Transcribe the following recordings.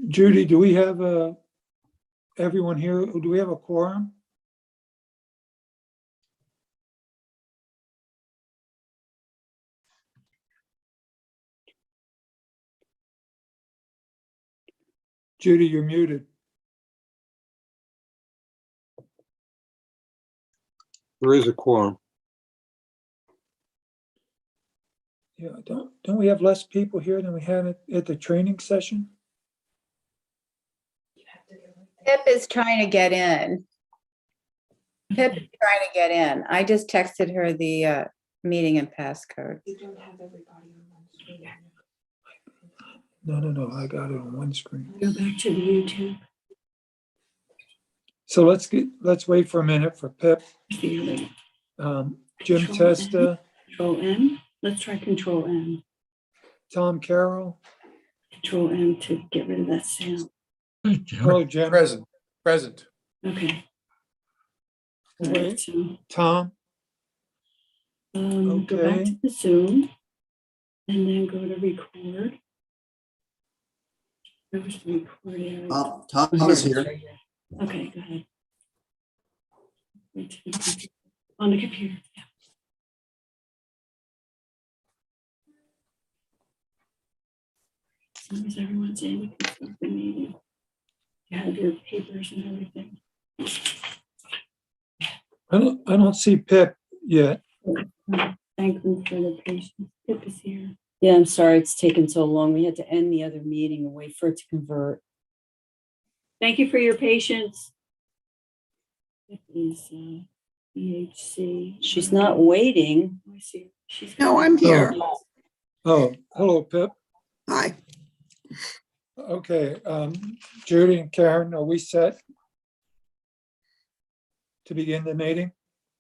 Judy, do we have everyone here? Do we have a quorum? Judy, you're muted. There is a quorum. Yeah, don't we have less people here than we had at the training session? Pip is trying to get in. Pip is trying to get in. I just texted her the meeting and passcode. You don't have everybody on one screen. No, I got it on one screen. Go back to the YouTube. So let's wait for a minute for Pip. Feeling. Jim Control Testa, Control M. Let's try Control M. Tom Carroll. Control M to get rid of that sound. Hello, Jim. Present. Okay. All Okay. right, so Tom. go back Okay. to the Zoom and then go to record. Where was the record area? Tom is here. Okay, go ahead. Wait till the computer- On the computer. Yeah. As long as everyone's in, we can start the meeting. You have your papers and everything. I don't see Pip yet. Thank them for their patience. Pip is here. Yeah, I'm sorry it's taken so long. We had to end the other meeting and wait for it to convert. Thank you for your patience. Pip is EHC. She's not waiting. I see. She's. No, I'm here. Oh, hello, Pip. Hi. Okay, Judy and Karen, are we set to begin the meeting?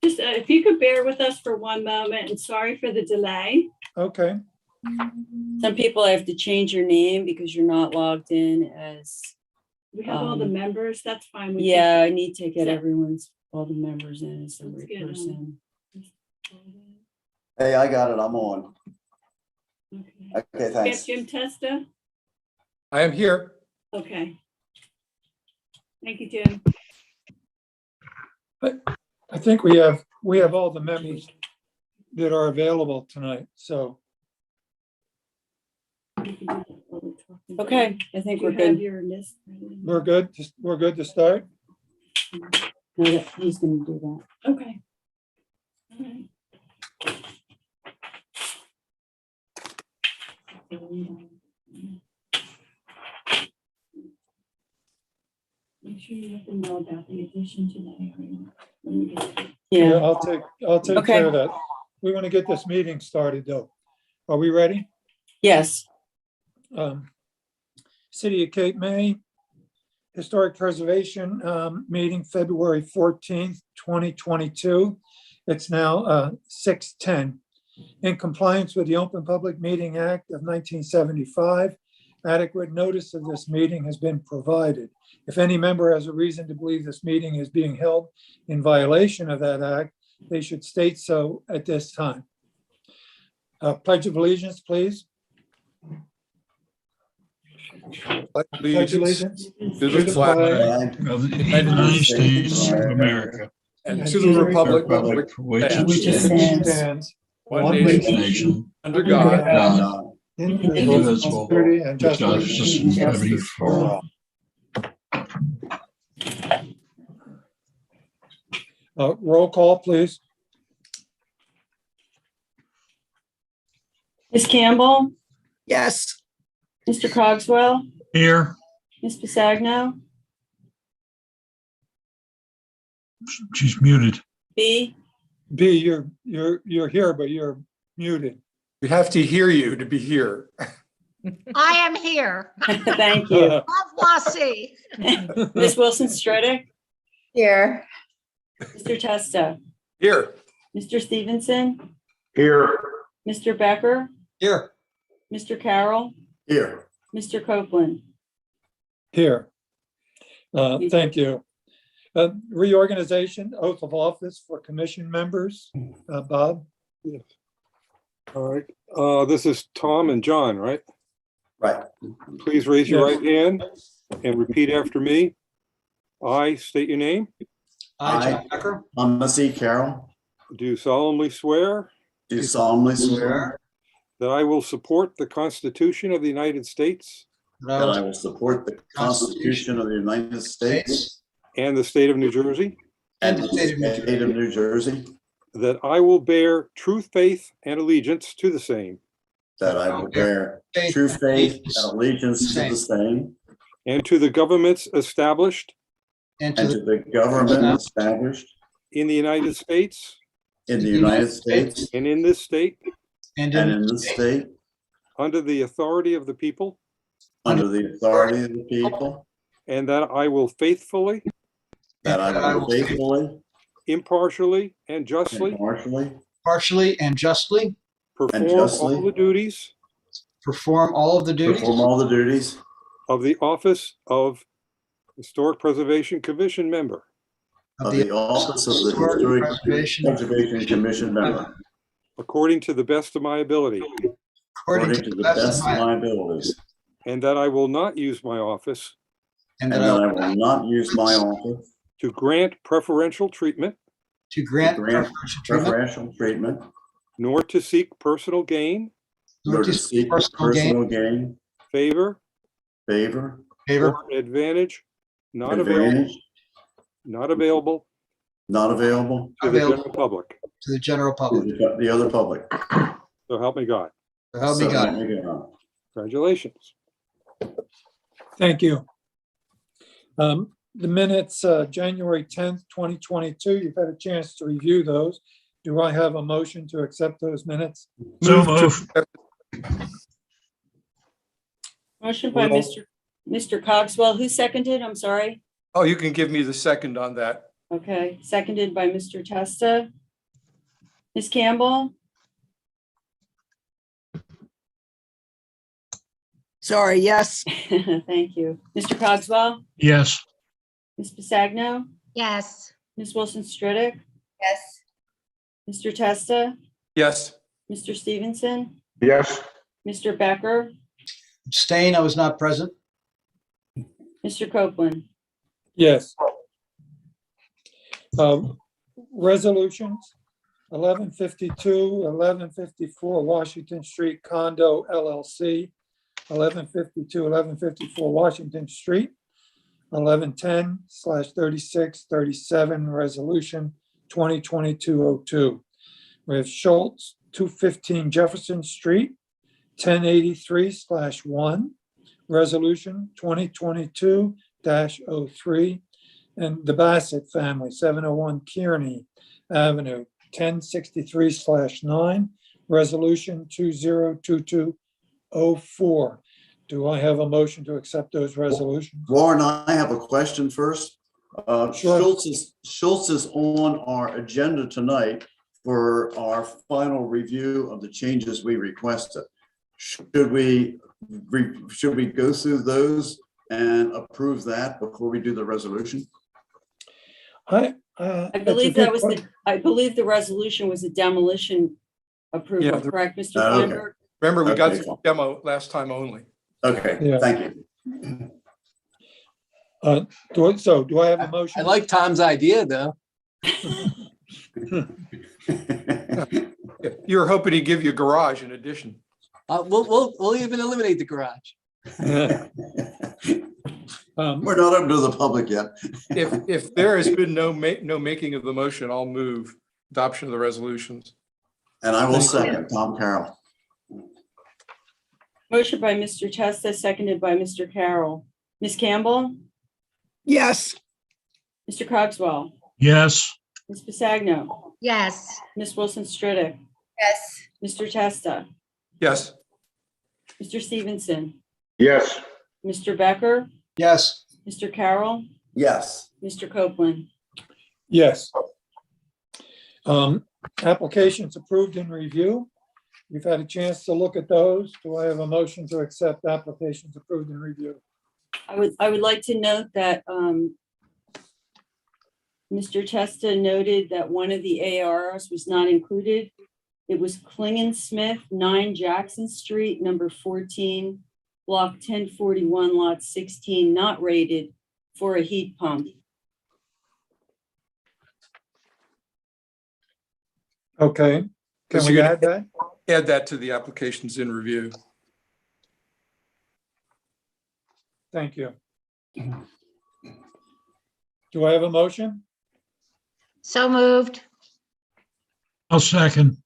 Just if you could bear with us for one moment, and sorry for the delay. Okay, Some people have to change your name because you're not logged in as, We have all the members. That's fine. We yeah, I need to get Yeah. all the members in as the Let's right get, person. Hey, I got it. I'm on. Okay. Okay, Get thanks. Jim Testa. I am here. Okay. Thank you, Jim. I think we have all the members that are available tonight, so, Okay, I think Do we're you have good. your list ready? we're good to start? No, he's gonna do that. Okay. All right. Make sure you let them know about the addition today. When we get there. Yeah, Yeah, I'll take Okay. care of that. We want to get this meeting started, though. Are we ready? yes. City of Cape May, Historic Preservation meeting, February 14th, 2022. It's now 6:10. In compliance with the Open Public Meeting Act of 1975, adequate notice of this meeting has been provided. If any member has a reason to believe this meeting is being held in violation of that act, they should state so at this time. Pledge of allegiance, please. Pledge Pledge allegiance allegiance to the flag And of the United States of America, and to the republic republic for which it Which it stands, stands. one nation, nation, under God, God, Indivisible, liberty and with justice. justice and liberty for all. Roll call, please. Ms. Campbell, yes, Mr. Cogswell, Here, Ms. Pisagno, she's muted. B, B, you're here, but you're muted. we have to hear you to be here. I am here. thank you. Au revoir, see. Ms. Wilson Stredick, Here. Mr. Testa, Here. Mr. Stevenson, Here. Mr. Becker, Here. Mr. Carroll, here. Mr. Copeland. Here. Thank you. Reorganization, oath of office for commission members. Bob? All right. This is Tom and John, right? Right. Please raise your Yes. right hand and repeat after me. I state your name. I, Thomas E. Carroll, Do solemnly swear do solemnly swear that I will support the Constitution of the United States that I will support the Constitution of the United States and the state of New Jersey, and the state of New Jersey, that I will bear true faith and allegiance to the same, that I will bear true faith and allegiance to the same, and to the governments established and to the government established in the United States in the United States and in this state, and in this state, under the authority of the people, under the authority of the people, and that I will faithfully, that I will faithfully, impartially, and justly partially, and justly perform justly all the duties perform all of the duties perform all the duties of the office of Historic Preservation Commission member, of the office of the Historic Preservation Commission member, according to the best of my ability, according to the best of my abilities, and that I will not use my office and and that that I I will not use my office to grant preferential treatment, to grant grant preferential treatment, preferential treatment, nor to seek personal gain, nor to seek personal gain, favor, favor, favor, or advantage not available, advantage, not available not available to the Available. general public. to the general to public. the other public. So help me God. So help me So God. help me God. Congratulations. Thank you. The minutes, January 10th, 2022, you've had a chance to review those. Do I have a motion to accept those minutes? So Move to- move. Motion by Well- Mr. Cogswell. Who seconded? I'm sorry. Oh, you can give me the second on that. Okay, seconded by Mr. Testa. Ms. Campbell, Sorry, yes. thank you. Mr. Cogswell, Yes. Ms. Pisagno, yes, Ms. Wilson Stridick, Yes, Mr. Testa, Yes. Mr. Stevenson, Yes. Mr. Becker, Abstain, I was not present. Mr. Copeland. Yes. Resolutions, 1152, 1154 Washington Street Condo LLC, 1152, 1154 Washington Street, 1110/3637 Resolution 2022-02. We have Schultz, 215 Jefferson Street, 1083/1, Resolution 2022-03, and the Bassett family, 701 Kearney Avenue, 1063/9, Resolution 2022-04. Do I have a motion to accept those resolutions? Warren, I have a question first. Sure. Schultz is on our agenda tonight for our final review of the changes we requested. Should we go through those and approve that before we do the resolution? I believe I believe the resolution was a demolition approval, Yeah, correct, Mr. Okay. Feinberg? Remember, we got Okay. the demo last time only. Okay, Yeah. thank you. Do I have a motion? I like Tom's idea, though. You were hoping he'd give you a garage in addition. We'll even eliminate the garage. We're not open to the public yet. If there has been no making of the motion, I'll move adoption of the resolutions. And I will second Tom Carroll. Motion by Mr. Testa, seconded by Mr. Carroll. Ms. Campbell, Yes. Mr. Cogswell, Yes. Ms. Pisagno, yes, Ms. Wilson Stridick, yes, Mr. Testa, Yes. Mr. Stevenson, Yes. Mr. Becker, Yes, Mr. Carroll, Yes. Mr. Copeland. Yes. Applications approved in review. You've had a chance to look at those. Do I have a motion to accept applications approved in review? I would like to note that Mr. Testa noted that one of the ARs was not included. It was Klingen Smith, 9 Jackson Street, number 14, block 1041, lot 16, not rated for a heat pump. Okay, can So we you're add that? Add that to the applications in review. Thank you. Do I have a motion? So moved. I'll second.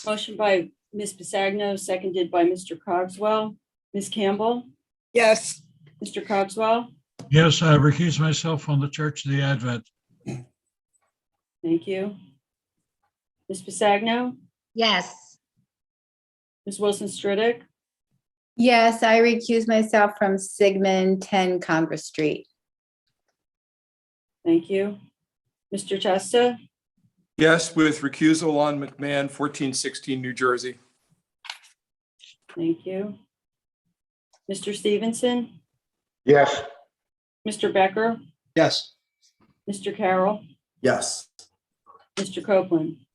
Motion by Ms. Pisagno, seconded by Mr. Cogswell. Ms. Campbell, Yes. Mr. Cogswell, Yes, I recuse myself from the Church of the Advent. thank you. Ms. Pisagno, Yes. Ms. Wilson Stridick, Yes, I recuse myself from Sigmund 10 Congress Street. thank you. Mr. Testa, Yes, with recusal on McMahon, 1416 New Jersey. thank you. Mr. Stevenson, Yes. Mr. Becker, Yes. Mr. Carroll, Yes. Mr. Copeland.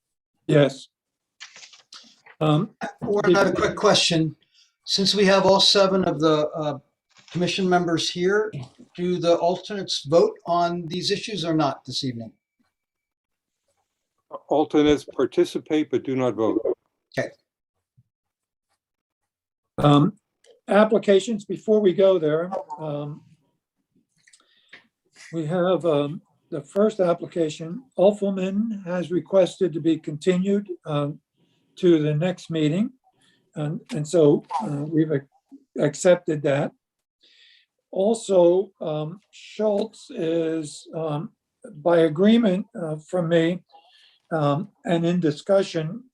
Yes. Warren, I have a quick question. Since we have all 7 of the commission members here, do the alternates vote on these issues or not this evening? Alternates participate but do not vote. Applications, before we go there, we have the first application. Ulfelman has requested to be continued to the next meeting. And so we've accepted that. Also, Schultz is, by agreement from me and in discussion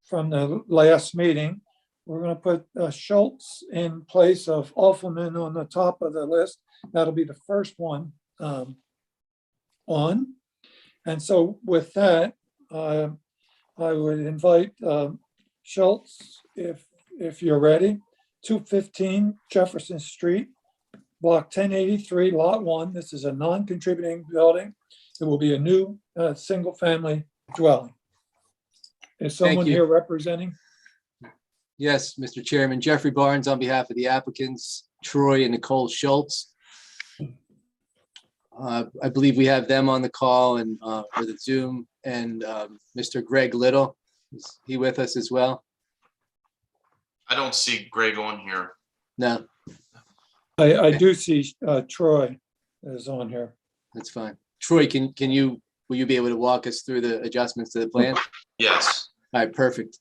from the last meeting, we're going to put Schultz in place of Ulfelman on the top of the list. That'll be the first one on. And so with that, I would invite Schultz, if you're ready, 215 Jefferson Street, block 1083, lot 1. This is a non-contributing building. It will be a new single-family dwelling. Is someone you. here representing? Yes, Mr. Chairman, Jeffrey Barnes on behalf of the applicants, Troy and Nicole Schultz. I believe we have them on the call and for the Zoom, and Mr. Greg Little, is he with us as well? I don't see Greg on here. No, I do see Troy is on here. that's fine. Troy, will you be able to walk us through the adjustments to the plan? Yes. All right, perfect.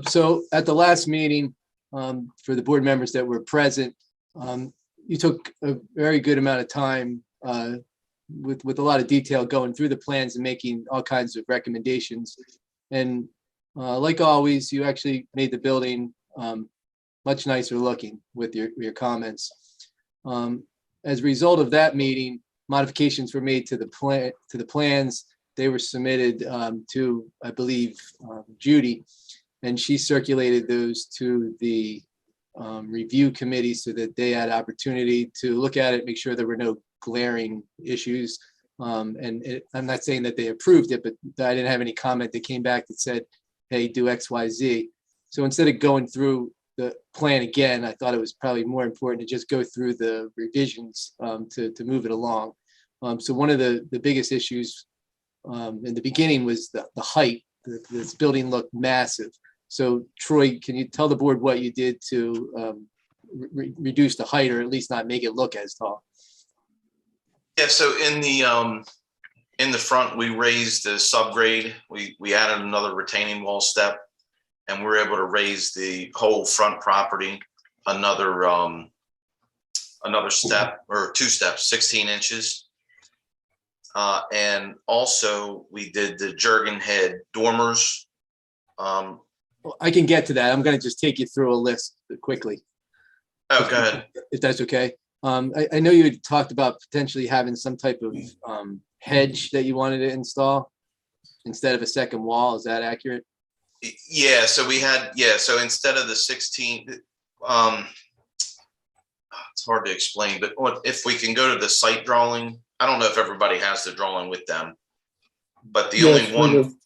So at the last meeting, for the board members that were present, you took a very good amount of time with a lot of detail going through the plans and making all kinds of recommendations. And like always, you actually made the building much nicer looking with your comments. As a result of that meeting, modifications were made to the plans. They were submitted to, I believe, Judy, and she circulated those to the review committee so that they had opportunity to look at it, make sure there were no glaring issues. I'm not saying that they approved it, but I didn't have any comment that came back that said, hey, do X, Y, Z. So instead of going through the plan again, I thought it was probably more important to just go through the revisions to move it along. So one of the biggest issues in the beginning was the height. This building looked massive. So Troy, can you tell the board what you did to reduce the height, or at least not make it look as tall? Yeah, so in the front, we raised the subgrade. We added another retaining wall step, and we were able to raise the whole front property another step, or 2 steps, 16 inches. And also we did the Jurgen head dormers. Well, I can get to that. I'm going to just take you through a list quickly. Oh, go ahead. If that's okay. I know you had talked about potentially having some type of hedge that you wanted to install instead of a second wall. Is that accurate? Yeah, so so instead of the 16, it's hard to explain, but if we can go to the site drawing, I don't know if everybody has the drawing with them, but the Yes, only one,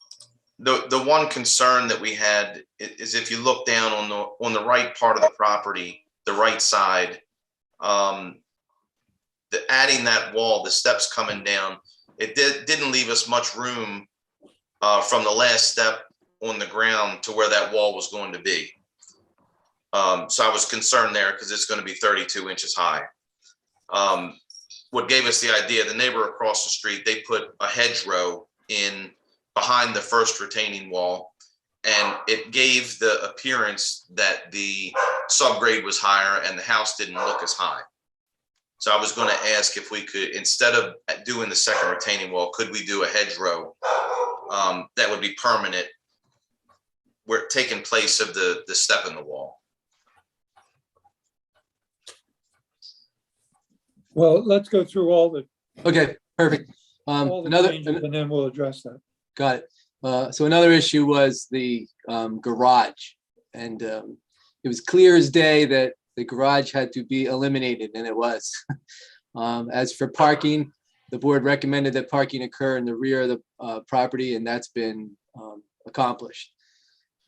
The one concern that we had is if you look down on the right part of the property, the right side, adding that wall, the steps coming down, it didn't leave us much room from the last step on the ground to where that wall was going to be. So I was concerned there because it's going to be 32 inches high. What gave us the idea, the neighbor across the street, they put a hedgerow in behind the first retaining wall, and it gave the appearance that the subgrade was higher and the house didn't look as high. So I was going to ask if we could, instead of doing the second retaining wall, could we do a hedgerow that would be permanent, where taking place of the step in the wall. Well, let's go through all the Okay, perfect. changes and then we'll address that. Got it. So another issue was the garage, and it was clear as day that the garage had to be eliminated, and it was. As for parking, the board recommended that parking occur in the rear of the property, and that's been accomplished.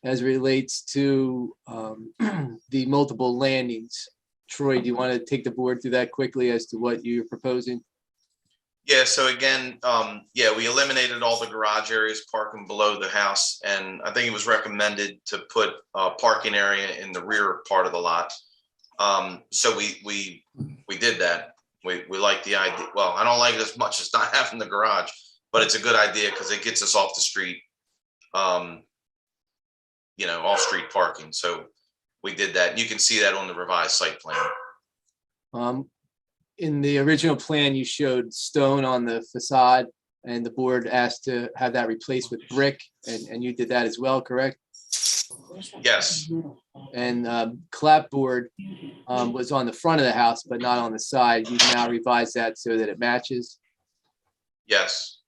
As it relates to the multiple landings, Troy, do you want to take the board through that quickly as to what you're proposing? Yeah, so again, we eliminated all the garage areas, parking below the house, and I think it was recommended to put a parking area in the rear part of the lot. So we did that. We like the idea. Well, I don't like it as much as not having the garage, but it's a good idea because it gets us off the street, off-street parking. So we did that. You can see that on the revised site plan. In the original plan, you showed stone on the facade, and the board asked to have that replaced with brick, and you did that as well, correct? Yes. And clapboard was on the front of the house, but not on the side. You've now revised that so that it matches. Yes.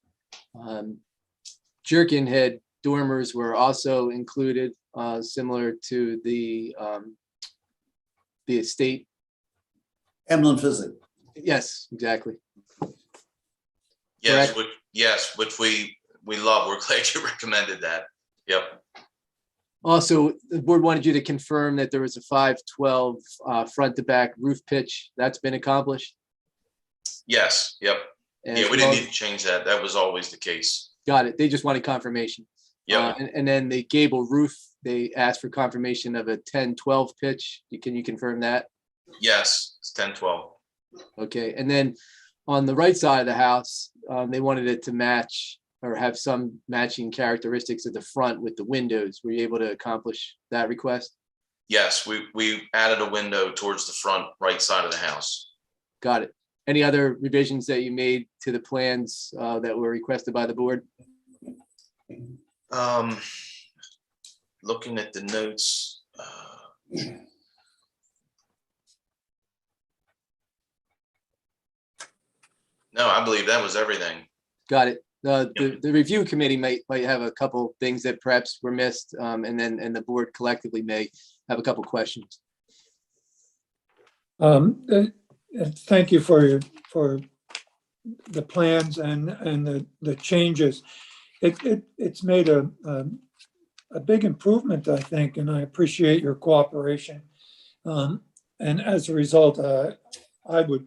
Jerkin head dormers were also included, similar to the estate. Emblem Physics. Yes, exactly. Yes, Correct. which we love. We're glad you recommended that. Yep. Also, the board wanted you to confirm that there was a 512 front to back roof pitch. That's been accomplished. Yes. Yep. As Yeah, we well- didn't need to change that. That was always the case. Got it. They just wanted confirmation. Yep. And then the gable roof, they asked for confirmation of a 10-12 pitch. Can you confirm that? Yes, it's 10-12. Okay. And then on the right side of the house, they wanted it to match or have some matching characteristics at the front with the windows. Were you able to accomplish that request? Yes, we added a window towards the front right side of the house. Got it. Any other revisions that you made to the plans that were requested by the board? Looking at the notes. No, I believe that was everything. Got it. The review committee might have a couple things that perhaps were missed, and the board collectively may have a couple questions. Thank you for the plans and the changes. It's made a big improvement, I think, and I appreciate your cooperation. And as a result, I would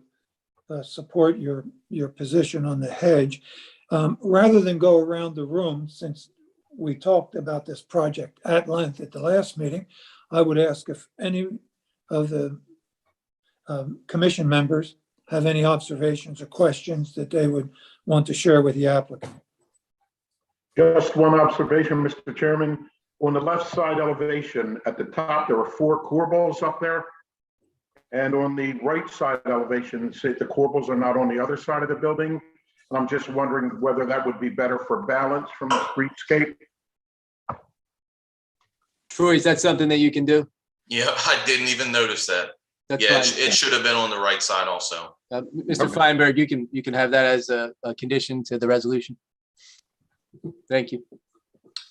support your position on the hedge. Rather than go around the room, since we talked about this project at length at the last meeting, I would ask if any of the commission members have any observations or questions that they would want to share with the applicant. Just one observation, Mr. Chairman. On the left side elevation at the top, there are 4 corbels up there. And on the right side elevation, say the corbels are not on the other side of the building. And I'm just wondering whether that would be better for balance from the streetscape. Troy, is that something that you can do? Yeah, I didn't even notice that. That's Yeah, fine. it should have been on the right side also. Mr. Feinberg, you can have that as a condition to the resolution. Thank you.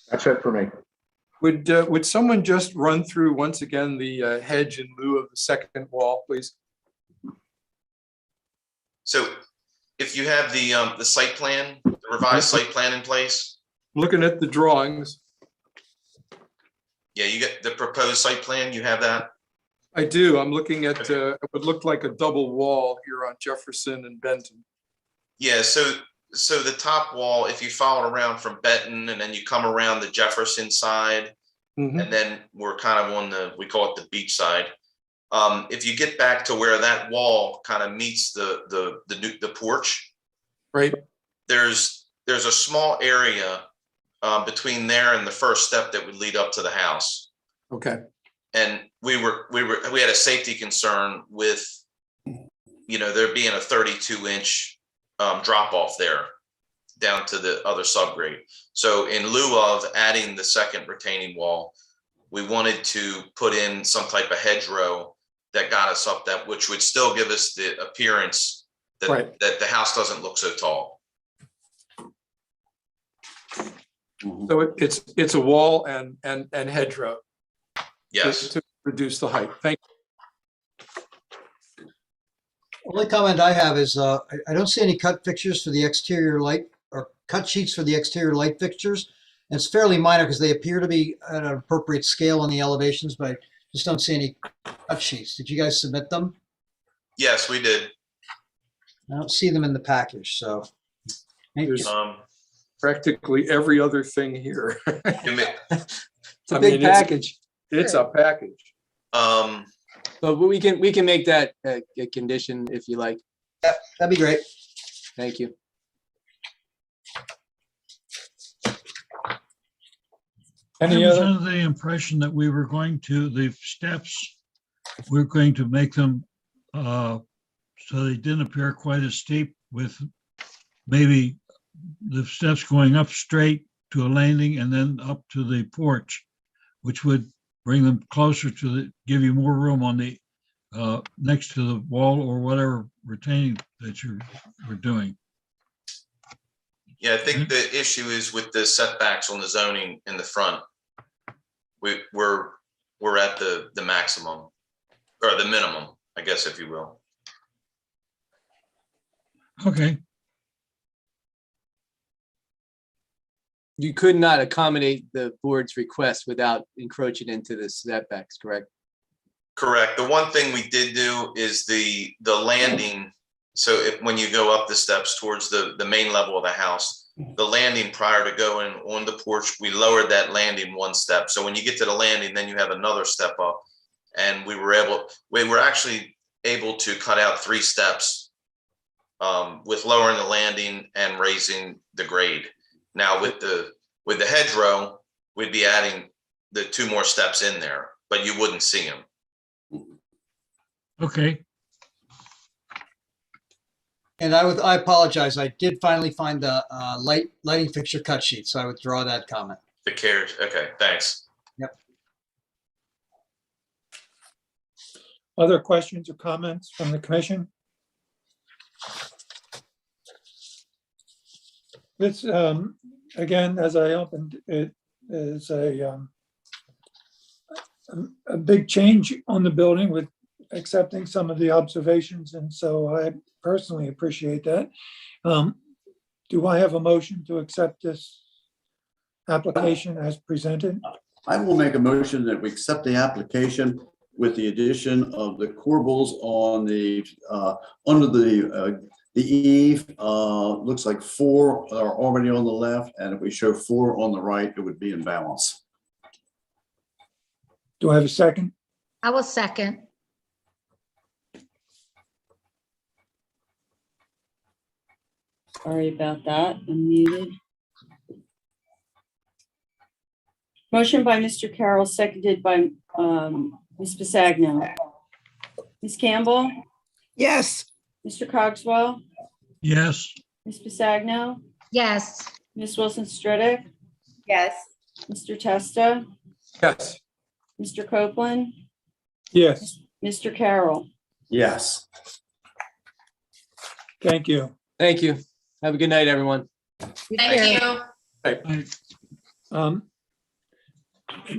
That's it for me. Would someone just run through once again the hedge in lieu of the second wall, please? So if you have the site plan, the revised site plan in place, looking at the drawings. Yeah, you get the proposed site plan, you have that? I do. I'm looking at, it would look like a double wall here on Jefferson and Benton. Yeah, so the top wall, if you follow it around from Benton and then you come around the Jefferson side, Mhm. and then we're kind of on we call it the beach side. If you get back to where that wall kind of meets the porch, Right. there's a small area between there and the first step that would lead up to the house. Okay. And we had a safety concern with, there being a 32-inch drop off there down to the other subgrade. So in lieu of adding the second retaining wall, we wanted to put in some type of hedgerow that got us up that, which would still give us the appearance that, Right. that the house doesn't look so tall. So it's a wall and hedgerow. Yes. To reduce the height. Thank Only comment I have is I don't see any cut fixtures for the exterior light or cut sheets for the exterior light fixtures. And it's fairly minor because they appear to be at an appropriate scale on the elevations, but I just don't see any cut sheets. Did you guys submit them? Yes, we did. I don't see them in the package, so. Thank you. There's practically every other thing here. It's a big package. It's a package. But we can make that a condition if you like. Yeah, that'd be great. Thank you. Any I was other? under the impression that the steps, we were going to make them so they didn't appear quite as steep, with maybe the steps going up straight to a landing and then up to the porch, which would bring them closer to give you more room on the next to the wall or whatever retaining that we're doing. Yeah, I think the issue is with the setbacks on the zoning in the front. We're at the maximum or the minimum, I guess, if you will. Okay. You could not accommodate the board's request without encroaching into the setbacks, correct? Correct. The one thing we did do is the landing. So when you go up the steps towards the main level of the house, the landing prior to going on the porch, we lowered that landing one step. So when you get to the landing, then you have another step up. And we were actually able to cut out 3 steps with lowering the landing and raising the grade. Now with the hedgerow, we'd be adding the 2 more steps in there, but you wouldn't see them. Okay. And I apologize. I did finally find the lighting fixture cut sheet, so I withdraw that comment. The carriage. Okay, thanks. Yep. Other questions or comments from the commission? This, again, as I opened, it is a big change on the building with accepting some of the observations, and so I personally appreciate that. Do I have a motion to accept this application as presented? I will make a motion that we accept the application with the addition of the corbels on the, under the eave. Looks like 4 are already on the left, and if we show 4 on the right, it would be in balance. Do I have a second? I will second. Sorry about that, unmuted. Motion by Mr. Carroll, seconded by Ms. Bisagno. Ms. Campbell, Yes. Mr. Cogswell, Yes. Ms. Bisagno, Yes. Ms. Wilson Stridick, Yes. Mr. Testa, Yes. Mr. Copeland, Yes, Mr. Carroll. Yes. thank you. Thank you. Have a good night, everyone. Thank you.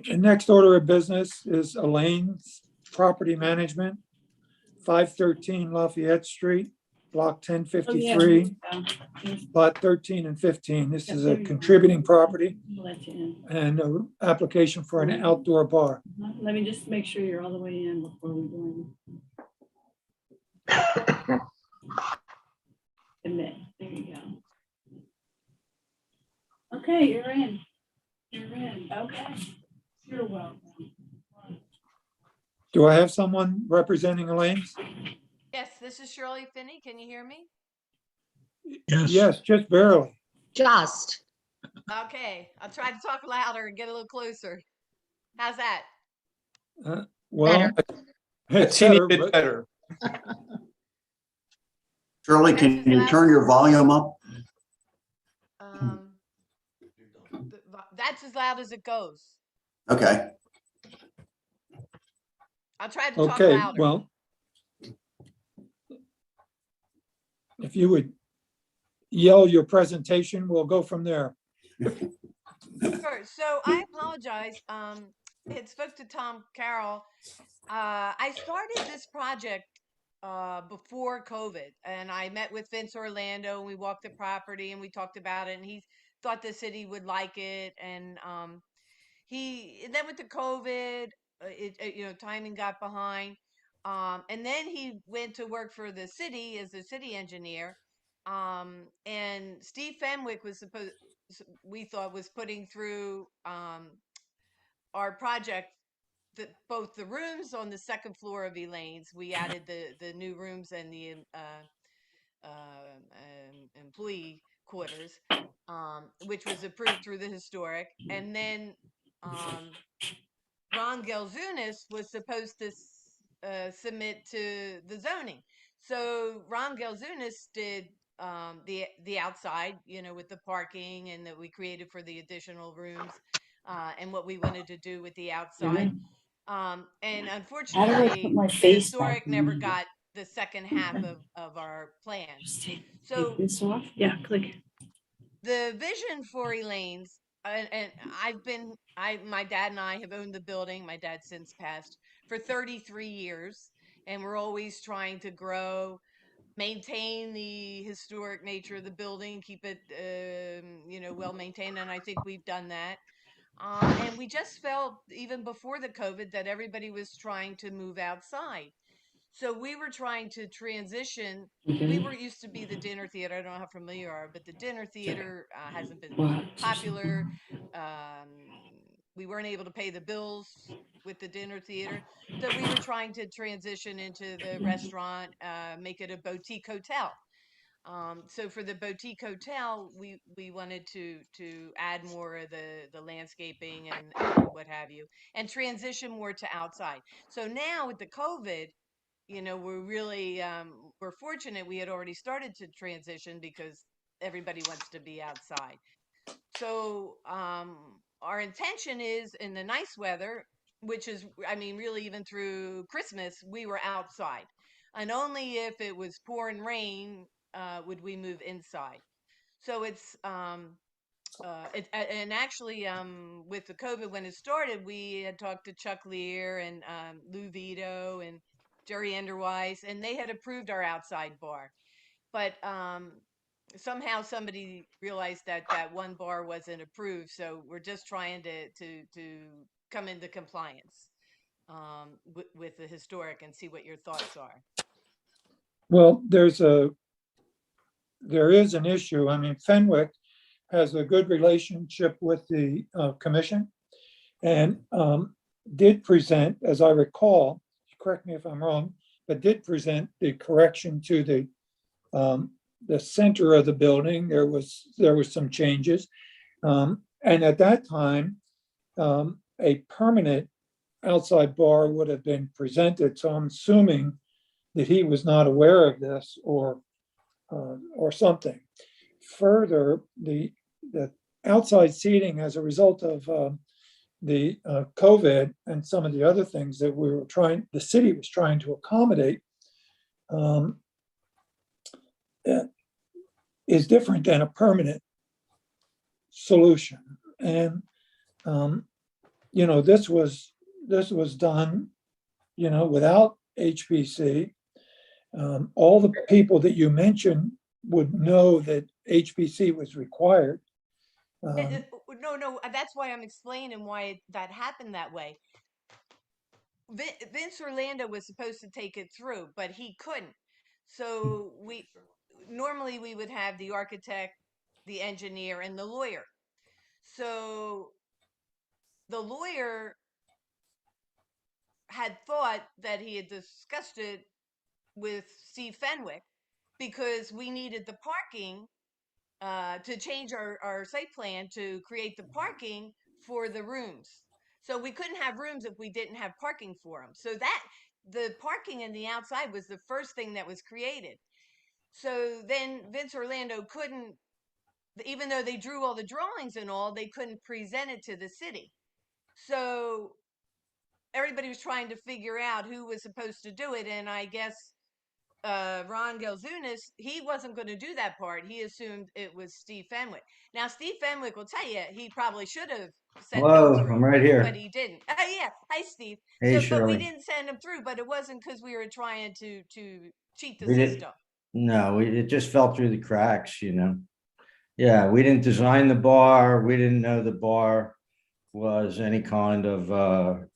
The next order of business is Elaine's Property Management, 513 Lafayette Street. block Oh, yeah. 1053, Yes, lot 13 and 15. This Yeah, is there a you go. contributing property I'll let you in. and an application for an outdoor bar. Let me just make sure you're all the way in before we go in. Admit, there you go. Okay, you're in. You're in, okay. You're welcome. Do I have someone representing Elaine's? Yes, this is Shirley Finney. Can you hear me? Yes. Yes, just barely. Just. Okay, I'll try to talk louder and get a little closer. How's that? Well, A it's teeny better, bit but better. Shirley, can you turn your volume up? Um, that's as loud as it goes. Okay. I'll try to talk okay, louder. well, if you would yell your presentation, we'll go from there. Sure. So I apologize. Had spoke to Tom Carroll. I started this project before COVID, and I met with Vince Orlando, and we walked the property and we talked about it, and he thought the city would like it, and then with the COVID, timing got behind, and then he went to work for the city as a city engineer, and Steve Fenwick was supposed we thought was putting through our project, both the rooms on the second floor of Elaine's. We added the new rooms and the employee quarters, which was approved through the historic. And then Ron Gelzunis was supposed to submit to the zoning. So Ron Gelzunis did the outside, with the parking and that we created for the additional rooms, and what we wanted to do with the outside. And How do I put unfortunately, my the face back historic in never mine? got the second half of our plan. Just take So this off. Yeah, click. the vision for Elaine's, and my dad and I have owned the building. My dad since passed, for 33 years, and we're always trying to grow, maintain the historic nature of the building, keep it, well maintained. And I think we've done that. And we just felt, even before the COVID, that everybody was trying to move outside. So we were trying to transition. We were used to be the dinner theater. I don't know how familiar you are, but the dinner theater hasn't been popular. We weren't able to pay the bills with the dinner theater. So we were trying to transition into the restaurant, make it a boutique hotel. So for the boutique hotel, we wanted to add more of the landscaping and what have you, and transition more to outside. So now with the COVID, we're really we're fortunate. We had already started to transition because everybody wants to be outside. So our intention is, in the nice weather, which is, I mean, really even through Christmas, we were outside, and only if it was pouring rain would we move inside. So and actually, with the COVID, when it started, we had talked to Chuck Lear and Lou Vito and Jerry Enderweiss, and they had approved our outside bar. But somehow somebody realized that one bar wasn't approved, so we're just trying to come into compliance with the historic and see what your thoughts are. Well, there is an issue. I mean, Fenwick has a good relationship with the commission and did present, as I recall, correct me if I'm wrong, but did present the correction to the center of the building. There was some changes. And at that time, a permanent outside bar would have been presented. So I'm assuming that he was not aware of this or something. Further, the outside seating, as a result of the COVID and some of the other things that the city was trying to accommodate, is different than a permanent solution. And this was done, without HPC, All the people that you mentioned would know that HPC was required. No, that's why I'm explaining why that happened that way. Vince Orlando was supposed to take it through, but he couldn't. So normally we would have the architect, the engineer, and the lawyer. So the lawyer had thought that he had discussed it with Steve Fenwick because we needed the parking to change our site plan to create the parking for the rooms. So we couldn't have rooms if we didn't have parking for them. So that the parking in the outside was the first thing that was created. So then Vince Orlando couldn't, even though they drew all the drawings and all, they couldn't present it to the city. So everybody was trying to figure out who was supposed to do it. And I guess Ron Gelzunis, he wasn't going to do that part. He assumed it was Steve Fenwick. Now, Steve Fenwick will tell you he probably should have sent Hello, him through, I'm right here. but he didn't. Oh yeah, hi Steve. Hey, But we Shirley. didn't send him through, but it wasn't because we were trying to cheat the We didn't, system. no, it just fell through the cracks, you know. Yeah, we didn't design the bar. We didn't know the bar was any kind of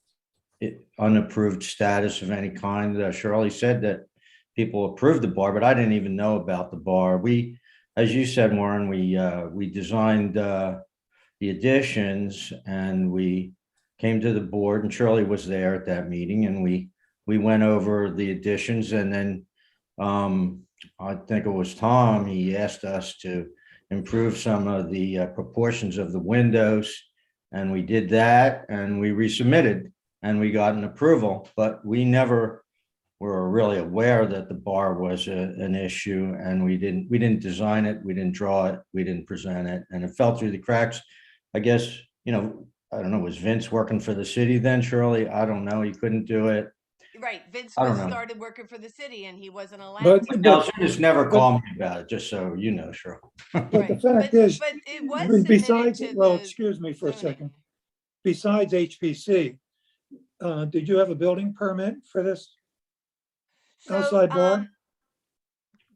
unapproved status of any kind. Shirley said that people approved the bar, but I didn't even know about the bar. We, as you said, Warren, we designed the additions and we came to the board, and Shirley was there at that meeting, and we went over the additions, and then I think it was Tom, he asked us to improve some of the proportions of the windows, and we did that, and we resubmitted, and we got an approval, but we never were really aware that the bar was an issue, and we didn't design it, we didn't draw it, we didn't present it, and it fell through the cracks. I guess, you know, I don't know, was Vince working for the city then, Shirley? I don't know, he couldn't do it. Right, Vince I don't know. started working for the city and he wasn't allowed But, to. Now, just never call me about it, just so you know, Shirley. but the Right, fact is, but it was submitted besides, to well, the excuse me for a zoning. second. Besides HPC, did you have a building permit for this So outside bar?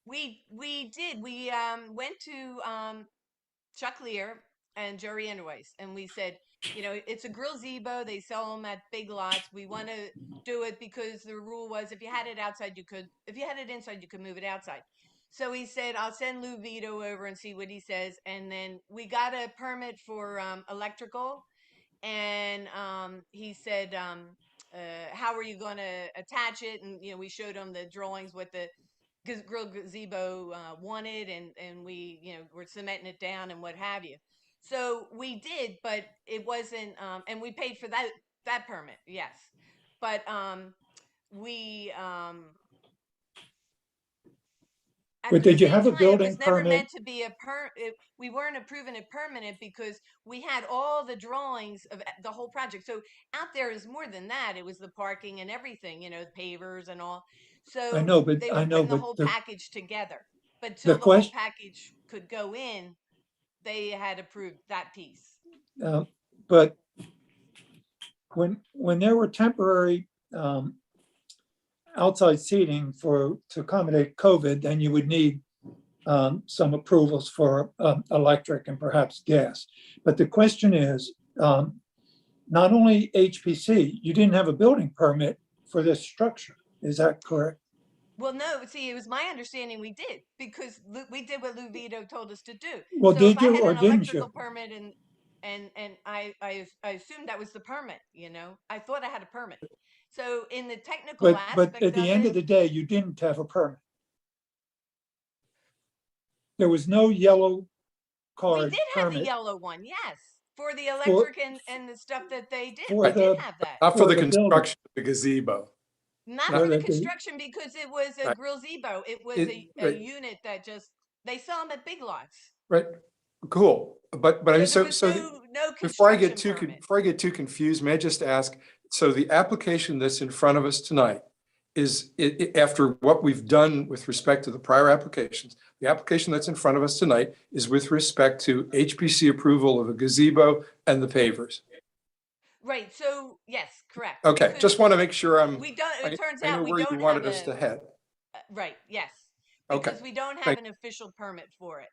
we did. We went to Chuck Lear and Jerry Enterwise, and we said, you know, it's a grill Zebo. They sell them at big lots. We want to do it because the rule was if you had it outside, you could. If you had it inside, you could move it outside. So he said, I'll send Lou Vito over and see what he says. And then we got a permit for electrical, and he said, how are you going to attach it? And you know, we showed him the drawings what the grill gazebo wanted, and we, you know, we're cementing it down and what have you. So we did, but it wasn't, and we paid for that permit, yes. But we at But the did you same have a time, it building was never permit? meant to be we weren't approving it permanent because we had all the drawings of the whole project. So out there is more than that. It was the parking and everything, you know, pavers and all. I So know, but they I were know, putting the but whole the package together. But the till the whole question, package could go in, they had approved that piece. but when there were temporary outside seating to accommodate COVID, then you would need some approvals for electric and perhaps gas. But the question is, not only HPC, you didn't have a building permit for this structure. Is that correct? Well, no, see, it was my understanding we did because we did what Lou Vito told us to do. Well, So did if I you had or an didn't electrical you? permit and I assumed that was the permit, you know, I thought I had a permit. So in the technical But aspect at the of end it, of the day, you didn't have a permit. There was no yellow we card did have the permit yellow one, yes, for the for electric and the stuff that they did. for We did the have that. Not for for the the building. construction of the gazebo. Not For for the the construction because it was a Right. grill Zebo. It was a Right, unit that just, they sell them at big lots. right, cool. But I So mean, there was no before I construction permit. before I get too confused, may I just ask, so the application that's in front of us tonight is after what we've done with respect to the prior applications, the application that's in front of us tonight is with respect to HPC approval of a gazebo and the pavers. Right. So yes, correct. Okay, Because just want to make sure we don't. It turns I out know we where you don't wanted have us to head. Right, yes. Okay. Because we don't have Thank- an official permit for it.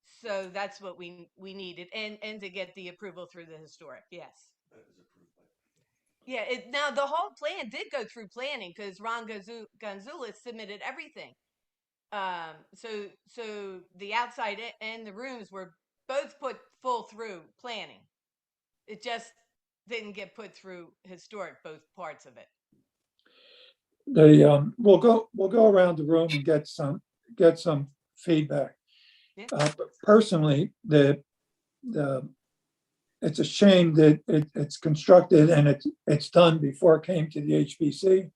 So that's what we needed, and to get the approval through the historic, yes. Yeah, now the whole plan did go through planning because Ron Gonzalez submitted everything. So the outside and the rooms were both put full through planning. It just didn't get put through historic, both parts of it. We'll go around the room and get some feedback. Yeah. But personally, it's a shame that it's constructed and it's done before it came to the HPC.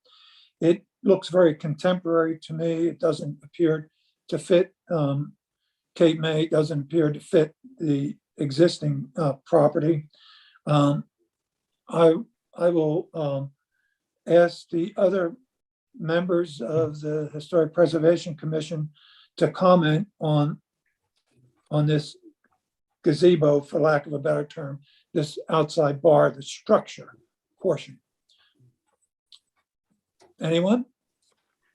It looks very contemporary to me. It doesn't appear to fit Cape May. It doesn't appear to fit the existing property. I will ask the other members of the Historic Preservation Commission to comment on this gazebo, for lack of a better term, this outside bar, the structure portion. Anyone?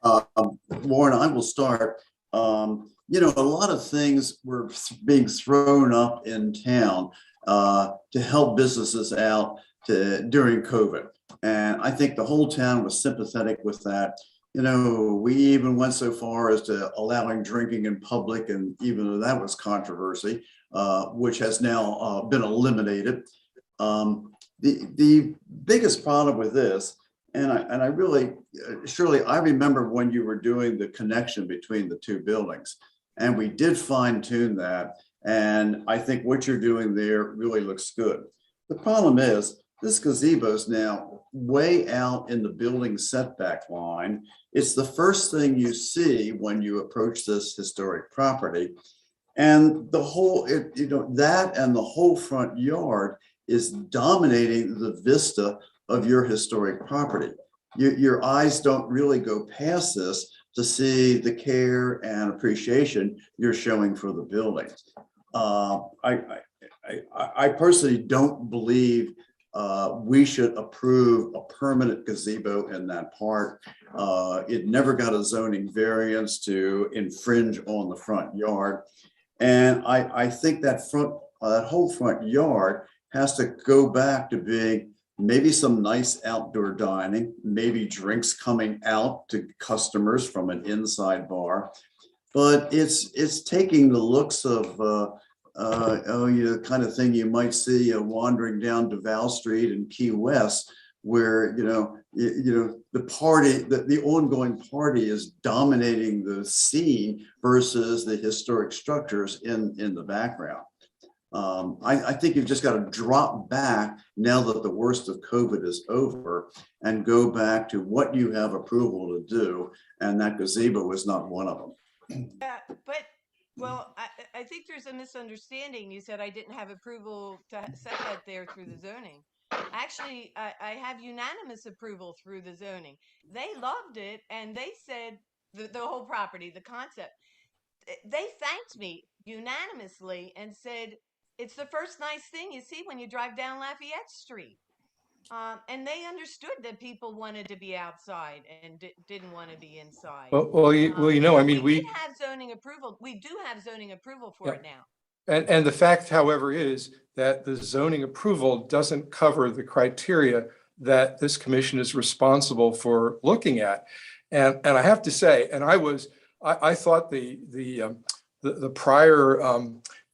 Warren, I will start. A lot of things were being thrown up in town to help businesses out during COVID. And I think the whole town was sympathetic with that. We even went so far as to allowing drinking in public, and even though that was controversy, which has now been eliminated. The biggest problem with this, and I really, Shirley, I remember when you were doing the connection between the two buildings, and we did fine tune that. And I think what you're doing there really looks good. The problem is this gazebo is now way out in the building setback line. It's the first thing you see when you approach this historic property. And the whole, that and the whole front yard is dominating the vista of your historic property. Your eyes don't really go past this to see the care and appreciation you're showing for the building. I personally don't believe we should approve a permanent gazebo in that part. It never got a zoning variance to infringe on the front yard. And I think that whole front yard has to go back to being maybe some nice outdoor dining, maybe drinks coming out to customers from an inside bar. But it's taking the looks of kind of thing you might see wandering down Duval Street in Key West, where the party, the ongoing party is dominating the scene versus the historic structures in the background. I think you've just got to drop back now that the worst of COVID is over and go back to what you have approval to do, and that gazebo is not one of them. Yeah, but well, I think there's a misunderstanding. You said I didn't have approval to set that there through the zoning. Actually, I have unanimous approval through the zoning. They loved it, and they said the whole property, the concept. They thanked me unanimously and said it's the first nice thing you see when you drive down Lafayette Street. And they understood that people wanted to be outside and didn't want to be inside. I mean, we did have zoning approval. We do have zoning approval for it now. And the fact, however, is that the zoning approval doesn't cover the criteria that this commission is responsible for looking at. And I have to say, and I thought the prior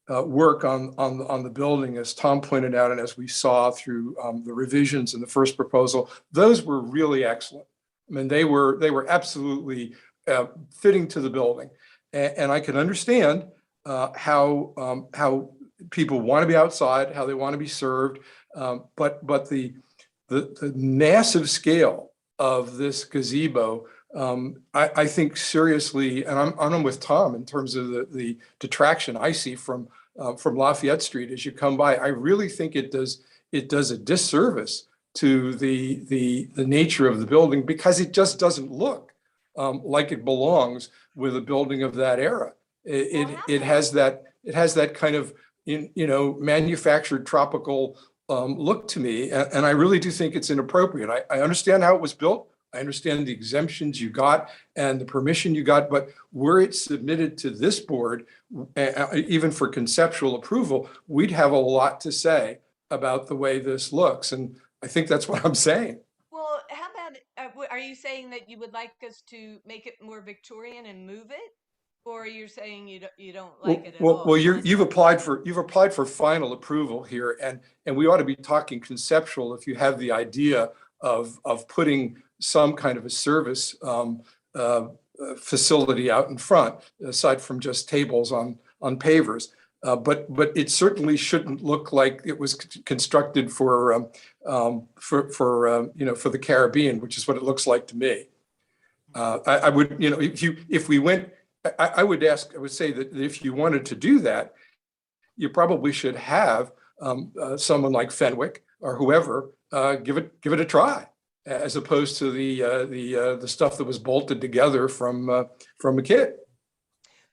work on the building, as Tom pointed out, and as we saw through the revisions in the first proposal, those were really excellent. I mean, they were absolutely fitting to the building, and I can understand how people want to be outside, how they want to be served, but the massive scale of this gazebo, I think seriously, and I'm with Tom in terms of the detraction I see from Lafayette Street as you come by. I really think it does a disservice to the nature of the building, because it just doesn't look like it belongs with a building of that era. It has that kind of manufactured tropical look to me, and I really do think it's inappropriate. I understand how it was built I understand the exemptions you got and the permission you got, but were it submitted to this board, even for conceptual approval, we'd have a lot to say about the way this looks. And I think that's what I'm saying. Well, how about, are you saying that you would like us to make it more Victorian and move it? Or you're saying you don't like it at all? Well, you've applied for final approval here, and we ought to be talking conceptual if you have the idea of putting some kind of a service facility out in front, aside from just tables on pavers. But it certainly shouldn't look like it was constructed for the Caribbean, which is what it looks like to me. I would, if we went, I would say that if you wanted to do that, you probably should have someone like Fenwick or whoever give it a try, as opposed to the stuff that was bolted together from a kit.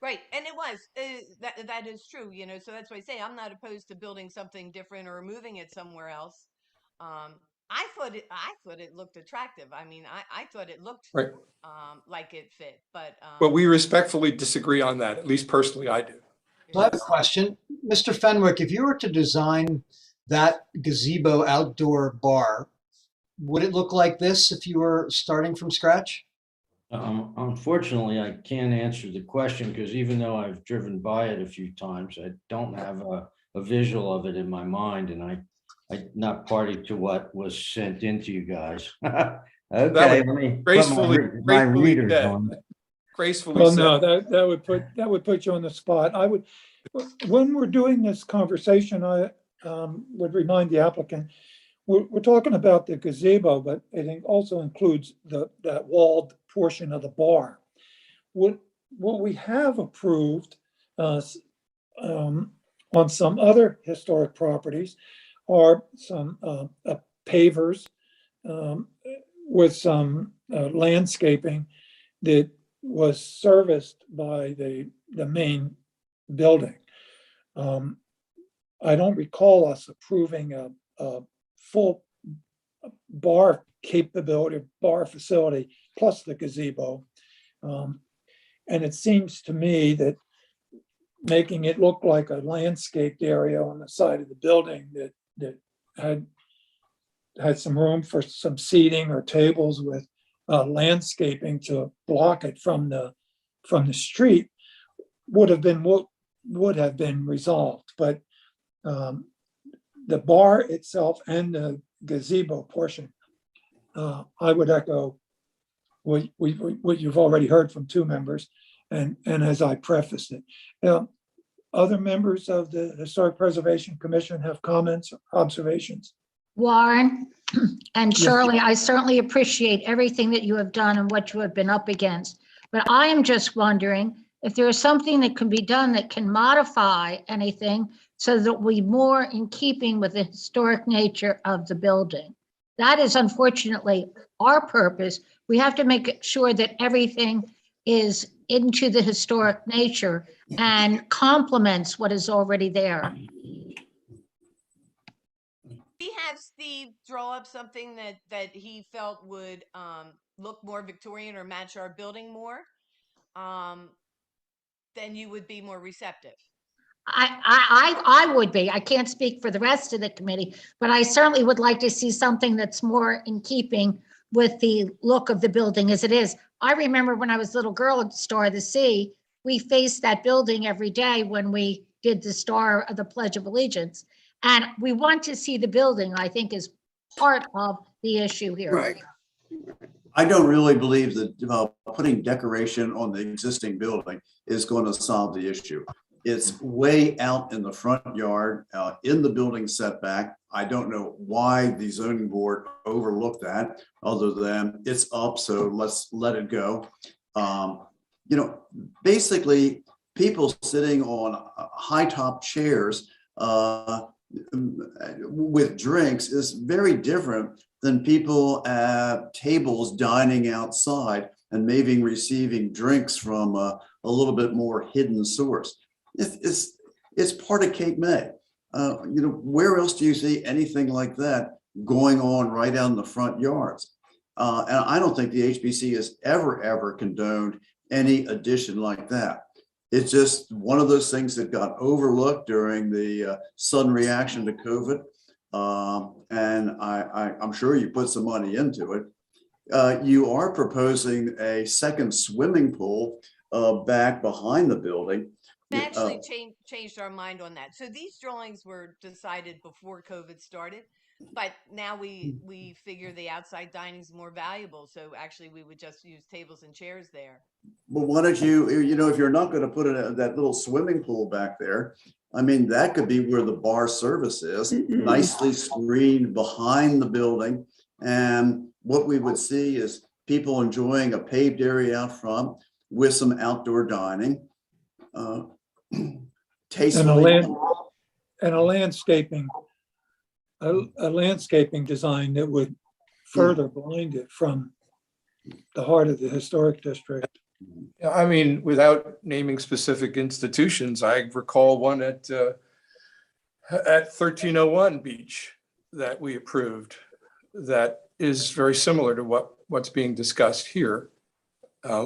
Right, and it was that is true. So that's why I say I'm not opposed to building something different or moving it somewhere else. I thought it looked attractive. I mean, I thought it looked right. Like it fit, but we respectfully disagree on that. At least personally, I do. So I have a question, Mr. Fenwick. If you were to design that gazebo outdoor bar, would it look like this if you were starting from scratch? Unfortunately, I can't answer the question because even though I've driven by it a few times, I don't have a visual of it in my mind, and I'm not party to what was sent into you guys. Okay, let me gracefully Well, said. no, that would put you on the spot. When we're doing this conversation, I would remind the applicant, we're talking about the gazebo, but it also includes that walled portion of the bar. What we have approved on some other historic properties are some pavers with some landscaping that was serviced by the main building. I don't recall us approving a full bar capability, bar facility, plus the gazebo. And it seems to me that making it look like a landscaped area on the side of the building that had some room for some seating or tables with landscaping to block it from the street would have been resolved. But the bar itself and the gazebo portion, I would echo what you've already heard from two members, and as I prefaced it. Other members of the Historic Preservation Commission have comments, observations? Warren and Yes. Shirley, I certainly appreciate everything that you have done and what you have been up against. But I am just wondering if there is something that can be done that can modify anything so that we more in keeping with the historic nature of the building. That is unfortunately our purpose. We have to make sure that everything is into the historic nature and complements what is already there. we have Steve draw up something that he felt would look more Victorian or match our building more, then you would be more receptive. I would be. I can't speak for the rest of the committee, but I certainly would like to see something that's more in keeping with the look of the building as it is. I remember when I was a little girl at Star of the Sea, we faced that building every day when we did the Star of the Pledge of Allegiance. And we want to see the building, I think, is part of the issue here. Right. I don't really believe that putting decoration on the existing building is going to solve the issue. It's way out in the front yard, in the building setback. I don't know why the zoning board overlooked that, other than it's up, so let's let it go. Basically, people sitting on high top chairs with drinks is very different than people at tables dining outside and maybe receiving drinks from a little bit more hidden source. It's part of Cape May. Where else do you see anything like that going on right out in the front yards? And I don't think the HPC has ever condoned any addition like that. It's just one of those things that got overlooked during the sudden reaction to COVID. And I'm sure you put some money into it. You are proposing a second swimming pool back behind the building. We actually changed our mind on that. So these drawings were decided before COVID started, but now we figure the outside dining is more valuable. So actually we would just use tables and chairs there. Well, why don't you, if you're not going to put that little swimming pool back there, I mean, that could be where the bar service is, nicely screened behind the building. And what we would see is people enjoying a paved area out front with some outdoor dining. Tastefully. And a landscaping, a landscaping design that would further blind it from the heart of the historic district. I mean, without naming specific institutions, I recall one at 1301 Beach that we approved that is very similar to what's being discussed here,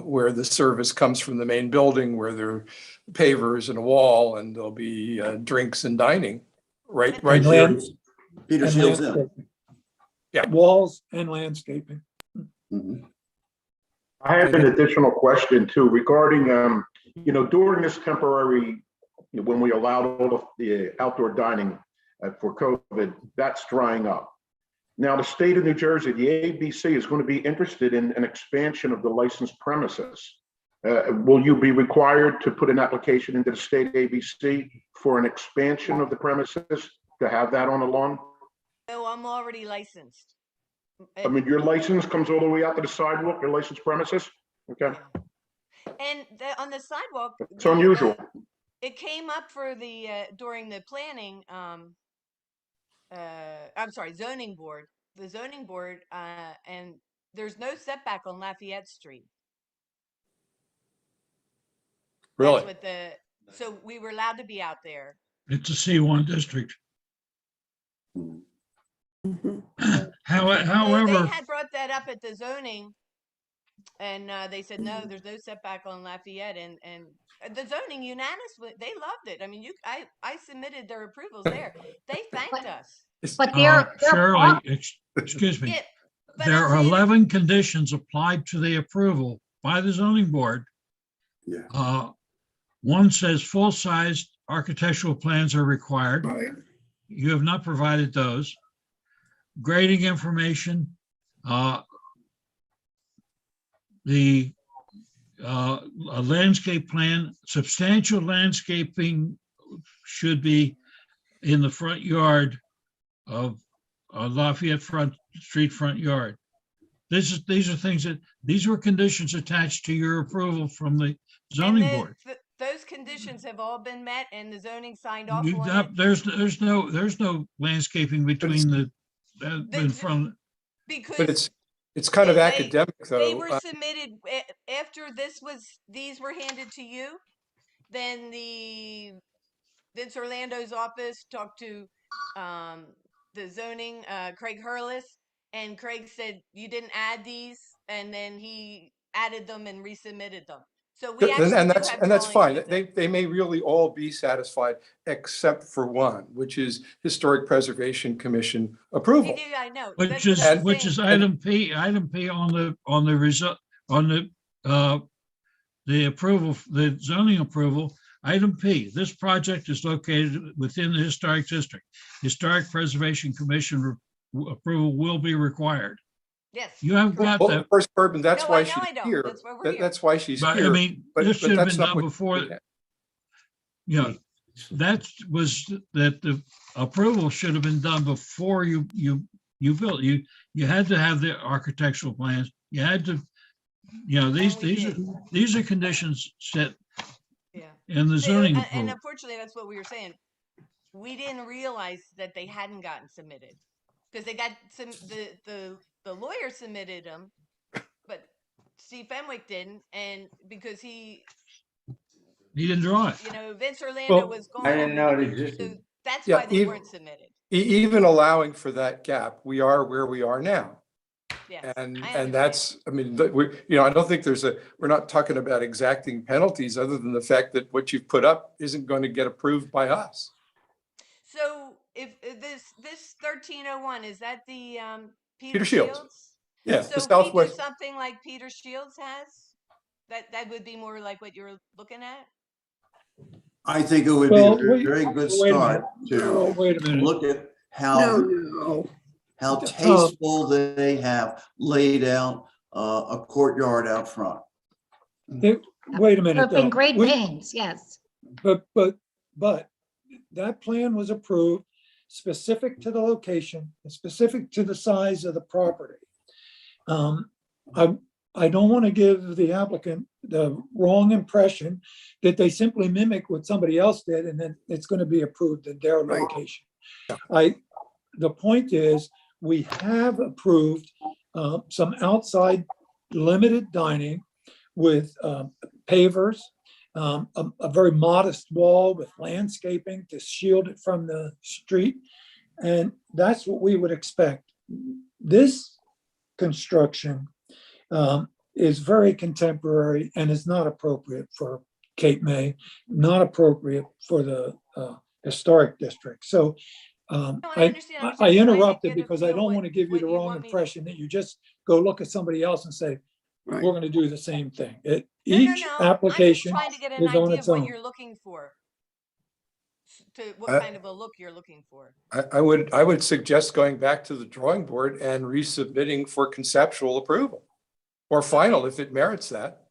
where the service comes from the main building, where there are pavers and a wall, and there'll be drinks and dining right here. Peter Shields Inn. Yeah. Walls and landscaping. I have an additional question too regarding, during this temporary, when we allowed all of the outdoor dining for COVID, that's drying up. Now, the state of New Jersey, the ABC is going to be interested in an expansion of the licensed premises. Will you be required to put an application into the state ABC for an expansion of the premises to have that on the lawn? No, I'm already licensed. I mean, your license comes all the way out to the sidewalk, your licensed premises? Okay. And on the sidewalk, It's unusual. it came up for the during the planning. I'm sorry, zoning board. The zoning board, and there's no setback on Lafayette Street. Really? That's what so we were allowed to be out there. It's a C1 district. However, They had brought that up at the zoning, and they said no, there's no setback on Lafayette, and the zoning unanimously, they loved it. I mean, I submitted their approvals there. They thanked us. But they're Shirley, excuse me, Yeah, but there I'm are saying- 11 conditions applied to the approval by the zoning board. Yeah. One says full-size architectural plans are required. You have not provided those. Grading information, a landscape plan, substantial landscaping should be in the front yard of Lafayette Street front yard. These are things these were conditions attached to your approval from the zoning board. Those conditions have all been met, and the zoning signed off You on got- it. There's no landscaping between the in front. Because But it's kind of academic though. they were submitted after these were handed to you. Then the Vince Orlando's office talked to the zoning, Craig Hurlis, and Craig said you didn't add these, and then he added them and resubmitted them. So we actually And do that's have and that's drawings fine. with it. They may really all be satisfied except for one, which is Historic Preservation Commission approval. I know. Which That's is what I'm which is saying. item P on the result on the approval, the zoning approval. Item P, this project is located within the historic district. Historic Preservation Commission approval will be required. Yes. You haven't got Well, that. First Urban, that's No, why I know she's I don't. here. That's why we're here. That's why she's But, here. I mean, but- this but should have that's been not done what- before. That the approval should have been done before you built. You had to have the architectural plans. You had to, these are conditions set Yeah. in the zoning And approval. unfortunately, that's what we were saying. We didn't realize that they hadn't gotten submitted because they got the lawyer submitted them, but Steve Fenwick didn't, and because he didn't draw it. Vince Orlando was gone. I didn't know it So existed. that's Yeah, why they weren't submitted. Even allowing for that gap, we are where we are now. Yes, And, I and understand. that's, I mean, I don't think we're not talking about exacting penalties other than the fact that what you've put up isn't going to get approved by us. So if this 1301, is that the Peter Peter Shields. Shields? Yeah, the So if we do Southwest. something like Peter Shields has, that would be more like what you're looking at? I think it would be Well, a very good wait a minute. start to Wait a minute. look at how tasteful they have laid out a courtyard out front. Wait a minute, Up in though. great pains, yes. But that plan was approved specific to the location, and specific to the size of the property. I don't want to give the applicant the wrong impression that they simply mimic what somebody else did and then it's going to be approved in their location. The point is, we have approved some outside limited dining with pavers, a very modest wall with landscaping to shield it from the street. And that's what we would expect. This construction is very contemporary and is not appropriate for Cape May, not appropriate for the historic district. So I interrupted because I don't want to give you the wrong impression that you just go look at somebody else and say, we're going to do the same thing. Each application I'm just trying to get an is on idea its of what own. you're looking for. To what kind of a look you're looking for. I would suggest going back to the drawing board and resubmitting for conceptual approval or final if it merits that.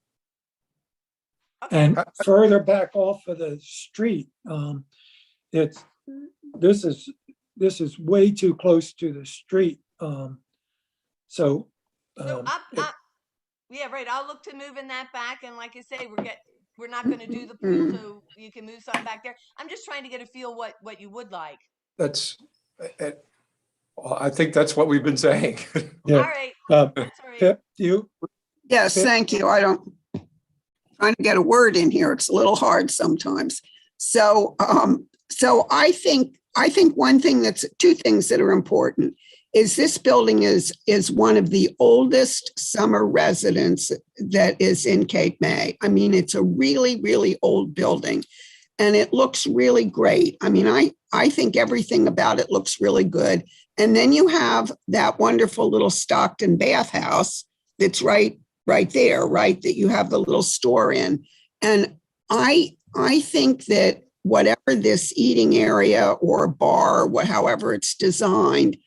And further back off of the street, this is way too close to the street. Yeah, right. I'll look to moving that back. And like I say, we're not going to do the pool, so you can move something back there. I'm just trying to get a feel what you would like. I think that's what we've been saying. Yeah. All right. Pip, you? Yes, Pip? thank you. Trying to get a word in here. It's a little hard sometimes. So I think two things that are important is this building is one of the oldest summer residence that is in Cape May. I mean, it's a really, really old building and it looks really great. I mean, I think everything about it looks really good. And then you have that wonderful little Stockton bathhouse that's right there, right? That you have the little store in. And I think that whatever this eating area or bar, however it's designed,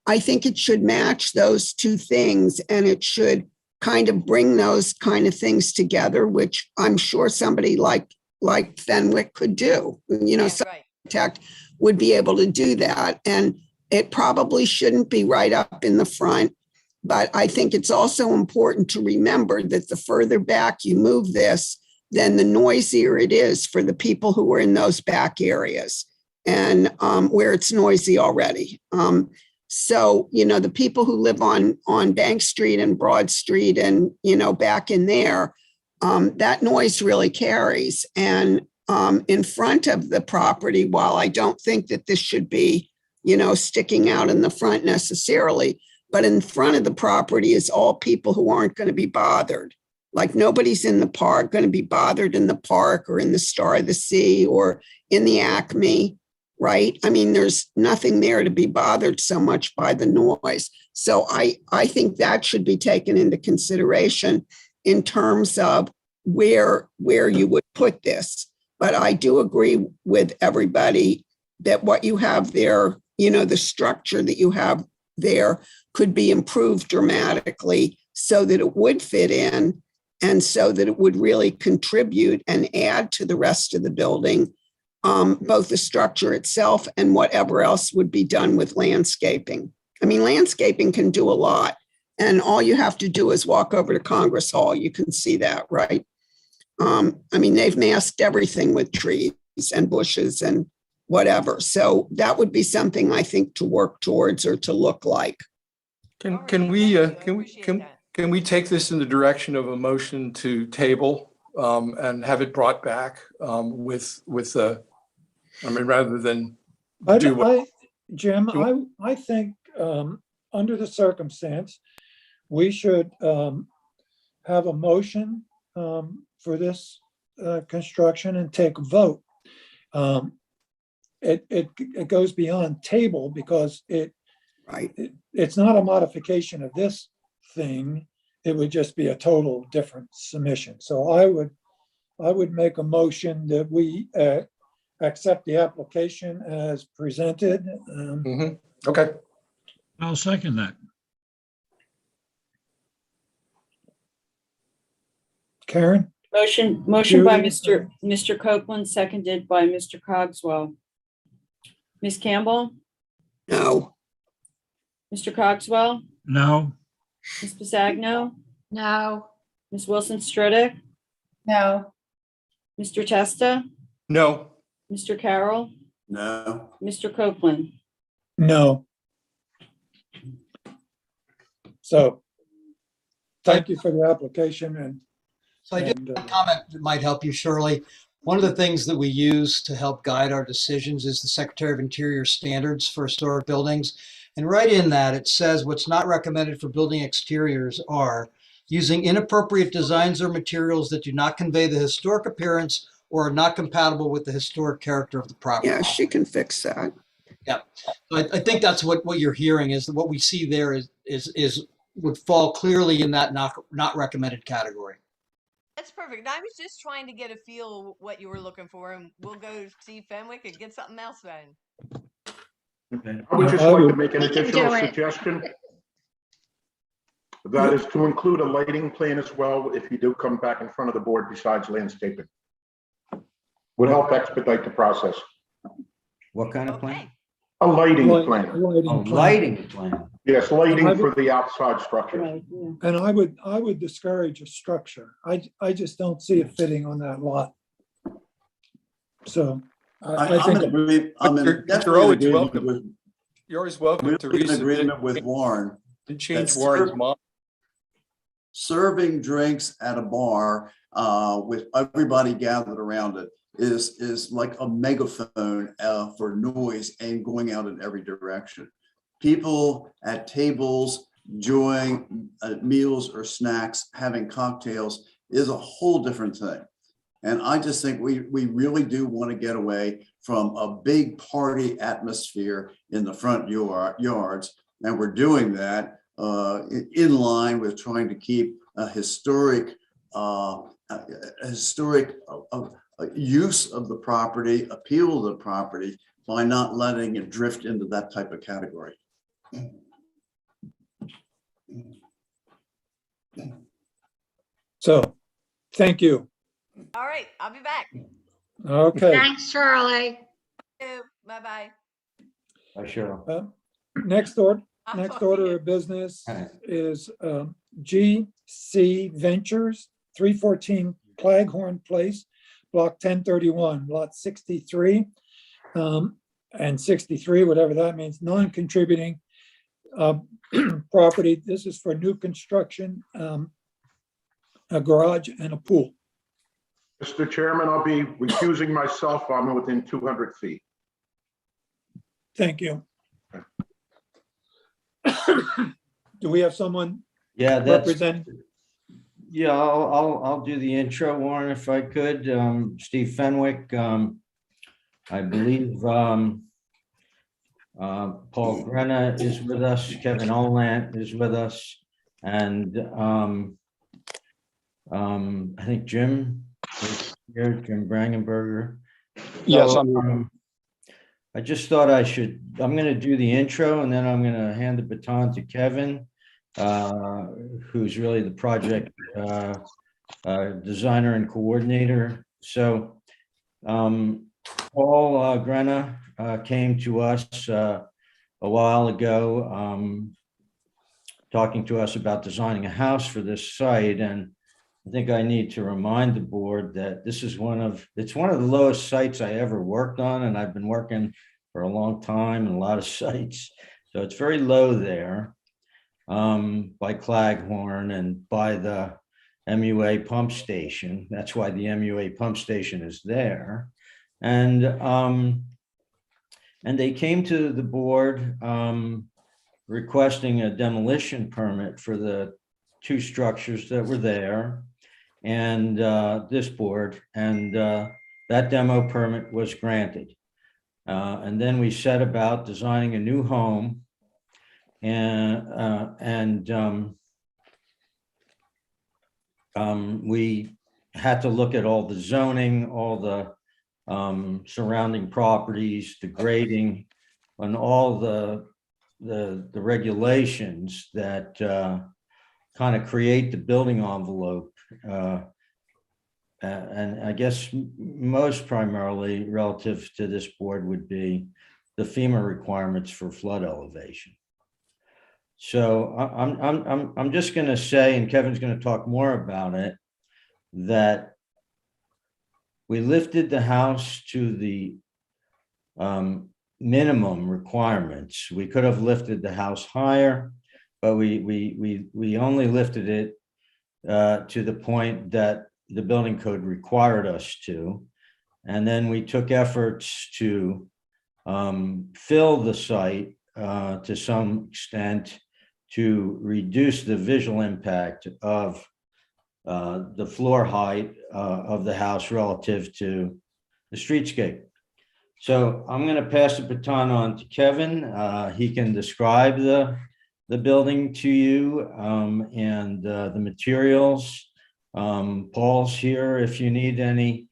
I think it should match those two things and it should kind of bring those kind of things together, which I'm sure somebody like Fenwick could do. Some architect would be able to do that. And it probably shouldn't be right up in the front. But I think it's also important to remember that the further back you move this, then the noisier it is for the people who are in those back areas and where it's noisy already. So, the people who live on Bank Street and Broad Street and, back in there, that noise really carries. And in front of the property, while I don't think that this should be, sticking out in the front necessarily, but in front of the property is all people who aren't going to be bothered. Like nobody's in the park going to be bothered in the park or in the Star of the Sea or in the Acme, right? I mean, there's nothing there to be bothered so much by the noise. So I think that should be taken into consideration in terms of where you would put this. But I do agree with everybody that what you have there, the structure that you have there could be improved dramatically so that it would fit in and so that it would really contribute and add to the rest of the building, both the structure itself and whatever else would be done with landscaping. I mean, landscaping can do a lot. And all you have to do is walk over to Congress Hall. You can see that, right? I mean, they've masked everything with trees and bushes and whatever. So that would be something I think to work towards or to look like. Can we take this in the direction of a motion to table and have it brought back rather than Jim, I think under the circumstance, we should have a motion for this construction and take a vote. It goes beyond table because it's not a modification of this thing. It would just be a total different submission. So I would make a motion that we accept the application as presented. Okay. I'll second that. Karen? Motion by Mr. Copeland, seconded by Mr. Cogswell. Ms. Campbell, No. Mr. Cogswell, No, Ms. Pisagno, No, Ms. Wilson Strodick, No, Mr. Testa, No. Mr. Carroll, No. Mr. Copeland. No. So thank you for the application and. So I do have a comment that might help you, Shirley. One of the things that we use to help guide our decisions is the Secretary of Interior standards for historic buildings. And right in that, it says what's not recommended for building exteriors are using inappropriate designs or materials that do not convey the historic appearance or are not compatible with the historic character of the property. Yeah, she can fix that. Yeah, I think that's what you're hearing is that what we see there is would fall clearly in that not recommended category. That's perfect. I was just trying to get a feel what you were looking for, and we'll go see Fenwick and get something else then. I would just like to make an We can additional do it. suggestion. That is to include a lighting plan as well, if you do come back in front of the board besides landscaping. Would help expedite the process. What kind of plan? Okay. A lighting Lighting plan. Oh, lighting plan. Yes, lighting for the outside structure. Right, yeah. And I would discourage a structure. I just don't see it fitting on that lot. So I I'm think, in agree- I'm in- You're definitely in always agreement welcome. with- You're always welcome to really in resubmit agreement with Warren. and change That's Warren's true. mind. Serving drinks at a bar with everybody gathered around it is like a megaphone for noise and going out in every direction. People at tables enjoying meals or snacks, having cocktails is a whole different thing. And I just think we really do want to get away from a big party atmosphere in the front yards. And we're doing that in line with trying to keep a historic use of the property, appeal of the property by not letting it drift into that type of category. so, thank you. All right, I'll be back. Okay. thanks, Shirley. Bye-bye. Sure. Next order of business is GC Ventures, 314 Claghorn Place, block 1031, lot 63, and 63, whatever that means, non-contributing property. This is for new construction, a garage and a pool. Mr. Chairman, I'll be recusing myself. I'm within 200 feet. Thank you. Do we have someone Yeah, that's, representing? yeah, I'll do the intro, Warren, if I could. Steve Fenwick, I believe Paul Grenna is with us, Kevin Oland is with us, and I think Jim is here, Jim Brangenberger. Yes, So, I'm here. I just thought I'm going to do the intro and then I'm going to hand the baton to Kevin, who's really the project designer and coordinator. So Paul Grenna came to us a while ago, talking to us about designing a house for this site. And I think I need to remind the board that this is it's one of the lowest sites I ever worked on, and I've been working for a long time and a lot of sites. So it's very low there by Claghorn and by the MUA pump station. That's why the MUA pump station is there. And they came to the board requesting a demolition permit for the two structures that were there and this board, and that demo permit was granted. And then we set about designing a new home, and we had to look at all the zoning, all the surrounding properties, the grading, and all the regulations that kind of create the building envelope. And I guess most primarily relative to this board would be the FEMA requirements for flood elevation. So I'm just going to say, and Kevin's going to talk more about it, that we lifted the house to the minimum requirements. We could have lifted the house higher, but we only lifted it to the point that the building code required us to. And then we took efforts to fill the site to some extent to reduce the visual impact of the floor height of the house relative to the streetscape. So I'm going to pass the baton on to Kevin. He can describe the building to you and the materials. Paul's here if you need any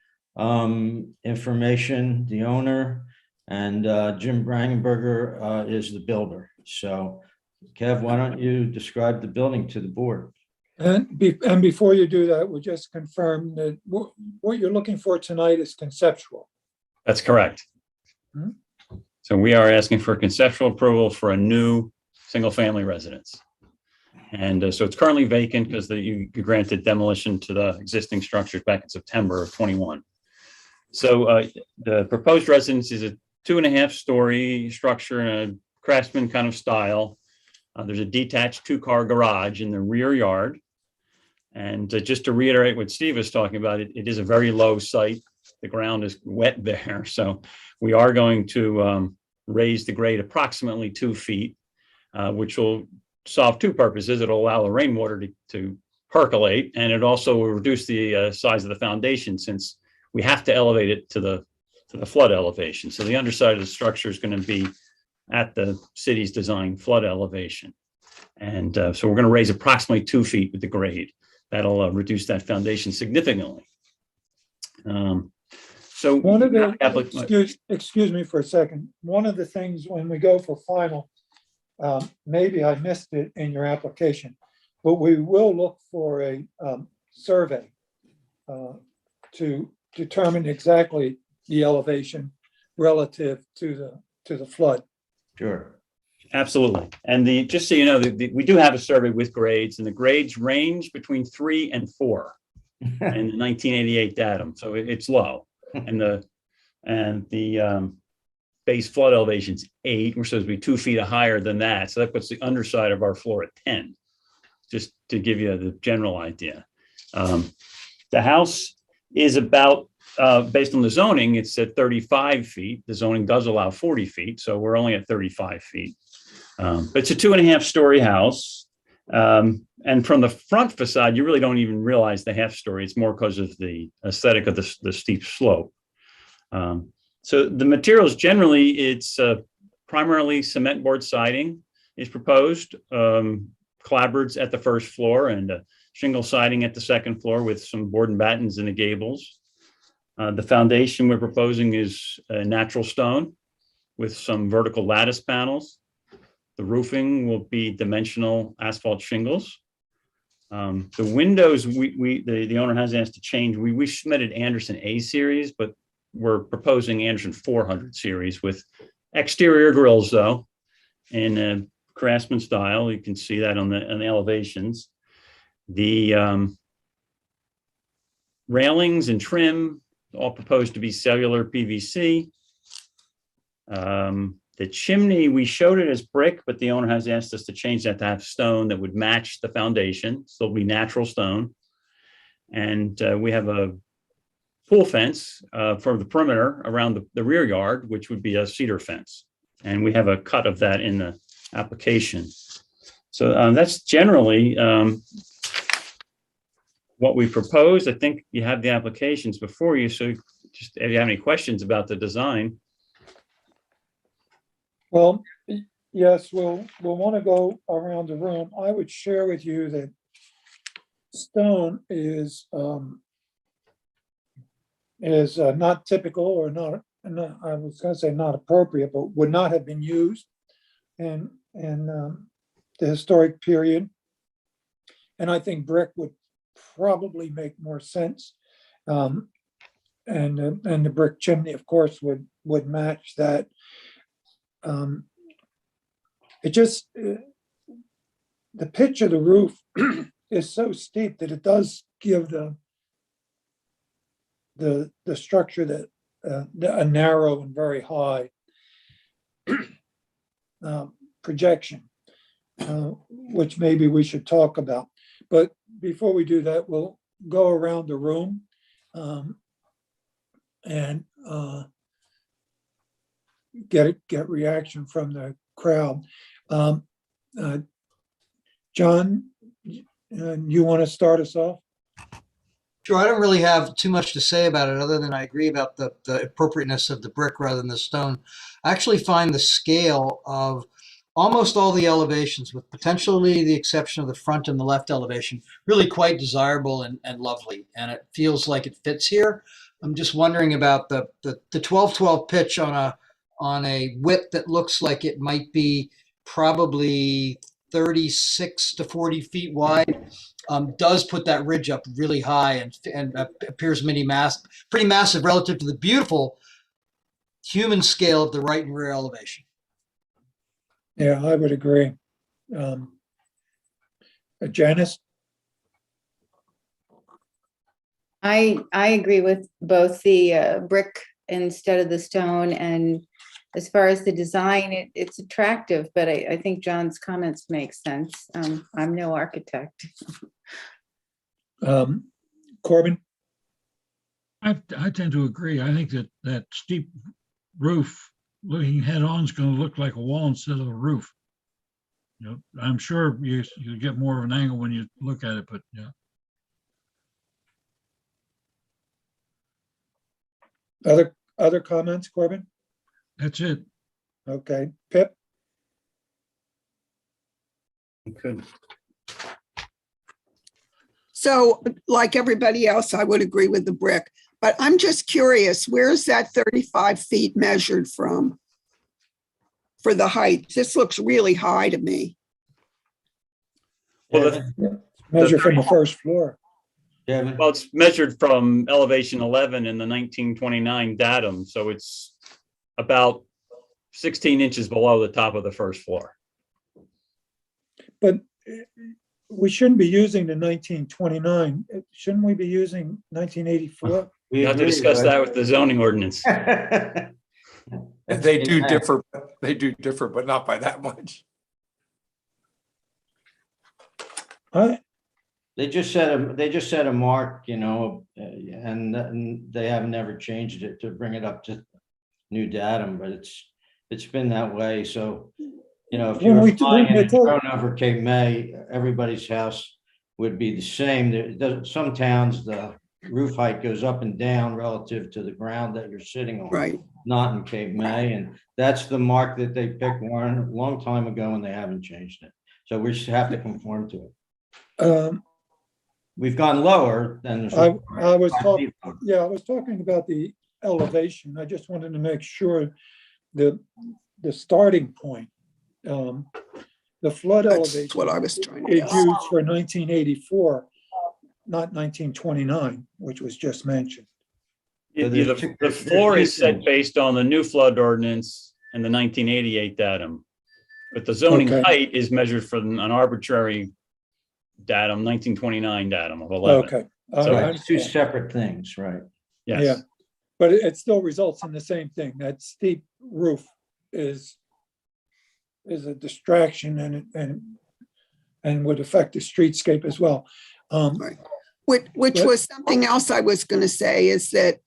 information, the owner, and Jim Brangenberger is the builder. So Kev, why don't you describe the building to the board? And before you do that, we'll just confirm that what you're looking for tonight is conceptual. That's correct. Hmm? So we are asking for conceptual approval for a new single-family residence. And so it's currently vacant because you granted demolition to the existing structures back in September of 21. So the proposed residence is a 2.5-story structure in a craftsman kind of style. There's a detached 2-car garage in the rear yard. And just to reiterate what Steve was talking about, it is a very low site. The ground is wet there. So we are going to raise the grade approximately 2 feet, which will solve 2 purposes. It'll allow the rainwater to percolate, and it also will reduce the size of the foundation since we have to elevate it to the flood elevation. So the underside of the structure is going to be at the city's design flood elevation. And so we're going to raise approximately 2 feet with the grade. That'll reduce that foundation significantly. So one of the, excuse me for a second. One of the things when we go for final, maybe I missed it in your application, but we will look for a survey to determine exactly the elevation relative to the flood. Sure. Absolutely. And just so you know, we do have a survey with grades, and the grades range between 3 and 4 in the 1988 datum. So it's low. And the base flood elevation is 8. We're supposed to be 2 feet higher than that. So that puts the underside of our floor at 10, just to give you the general idea. The house is about, based on the zoning, it's at 35 feet. The zoning does allow 40 feet, so we're only at 35 feet. But it's a 2.5-story house. And from the front facade, you really don't even realize the half-story. It's more because of the aesthetic of the steep slope. So the materials generally, it's primarily cement board siding is proposed, clapboards at the first floor, and shingle siding at the second floor with some board and battens in the gables. The foundation we're proposing is natural stone with some vertical lattice panels. The roofing will be dimensional asphalt shingles. The windows, the owner has asked to change. We submitted Anderson A series, but we're proposing Anderson 400 series with exterior grills, though, in a craftsman style. You can see that on the elevations. The railings and trim all proposed to be cellular PVC. The chimney, we showed it as brick, but the owner has asked us to change that to have stone that would match the foundation. So it'll be natural stone. And we have a pool fence for the perimeter around the rear yard, which would be a cedar fence. And we have a cut of that in the application. So that's generally what we proposed. I think you have the applications before you, so just if you have any questions about the design. Well, yes, we'll want to go around the room. I would share with you that stone is not typical or not, I was going to say not appropriate, but would not have been used in the historic period. And I think brick would probably make more sense. And the brick chimney, of course, would match that. It just, the pitch of the roof is so steep that it does give the structure that a narrow and very high projection, which maybe we should talk about. But before we do that, we'll go around the room and get reaction from the crowd. John, you want to start us off? Sure, I don't really have too much to say about it other than I agree about the appropriateness of the brick rather than the stone. I actually find the scale of almost all the elevations, with potentially the exception of the front and the left elevation, really quite desirable and lovely. And it feels like it fits here. I'm just wondering about the 12-12 pitch on a width that looks like it might be probably 36 to 40 feet wide. Does put that ridge up really high and appears pretty massive relative to the beautiful human scale of the right and rear elevation. Yeah, I would agree. Janice? I agree with both the brick instead of the stone, and as far as the design, it's attractive, but I think John's comments make sense. I'm no architect. Corbin? I tend to agree. I think that steep roof looking head on is going to look like a wall instead of a roof. You know, I'm sure you get more of an angle when you look at it, but yeah. Other comments, Corbin? That's it. Okay, Pip? Good. So like everybody else, I would agree with the brick, but I'm just curious, where's that 35 feet measured from for the height? This looks really high to me. Well, Measure from the first floor. well, it's measured from elevation 11 in the 1929 datum, so it's about 16 inches below the top of the first floor. But we shouldn't be using the 1929. Shouldn't we be using 1984? We have to discuss that with the zoning ordinance. They do differ. They do differ, but not by that much. They just set a mark, you know, and they have never changed it to bring it up to new datum, but it's been that way. So, you know, if you were flying in a drone over Cape May, everybody's house would be the same. Some towns, the roof height goes up and down relative to the ground that you're sitting on. Right. Not in Cape May, and that's the mark that they picked one a long time ago, and they haven't changed it. So we just have to conform to it. We've gone lower than the. I was talking about the elevation. I just wanted to make sure the starting point, the flood elevation. What I was trying to is used for 1984, not 1929, which was just mentioned. The floor is set based on the new flood ordinance and the 1988 datum, but the zoning height is measured from an arbitrary datum, 1929 datum of 11. Okay. So it's two separate things, right? Yes. Yeah, but it still results in the same thing. That steep roof is a distraction and would affect the streetscape as well. Right. Which was something else I was going to say is that,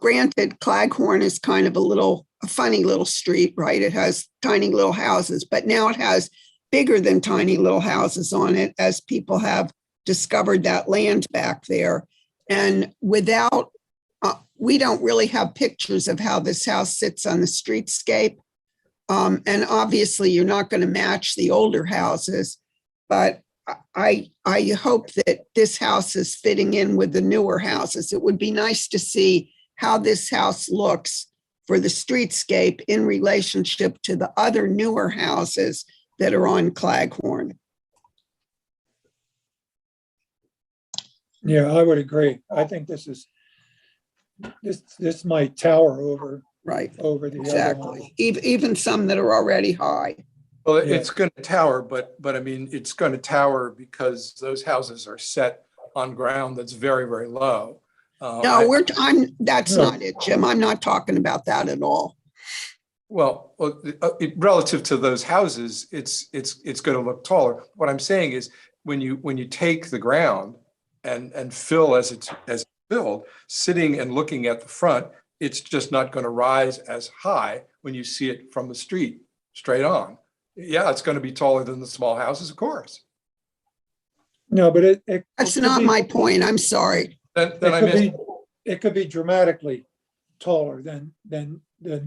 granted, Claghorn is kind of a funny little street, right? It has tiny little houses, but now it has bigger than tiny little houses on it as people have discovered that land back there. And without, we don't really have pictures of how this house sits on the streetscape. And obviously you're not going to match the older houses, but I hope that this house is fitting in with the newer houses. It would be nice to see how this house looks for the streetscape in relationship to the other newer houses that are on Claghorn. Yeah, I would agree. I think this might tower over Right. over the other Exactly. one. Even some that are already high. Well, Yeah. it's going to tower, but I mean, it's going to tower because those houses are set on ground that's very, very low. No, that's No. not it, Jim. I'm not talking about that at all. Well, relative to those houses, it's going to look taller. What I'm saying is, when you take the ground and fill as it's filled, sitting and looking at the front, it's just not going to rise as high when you see it from the street straight on. Yeah, it's going to be taller than the small houses, of course. No, but That's not my point. I'm sorry. Then I missed. It could be dramatically taller than the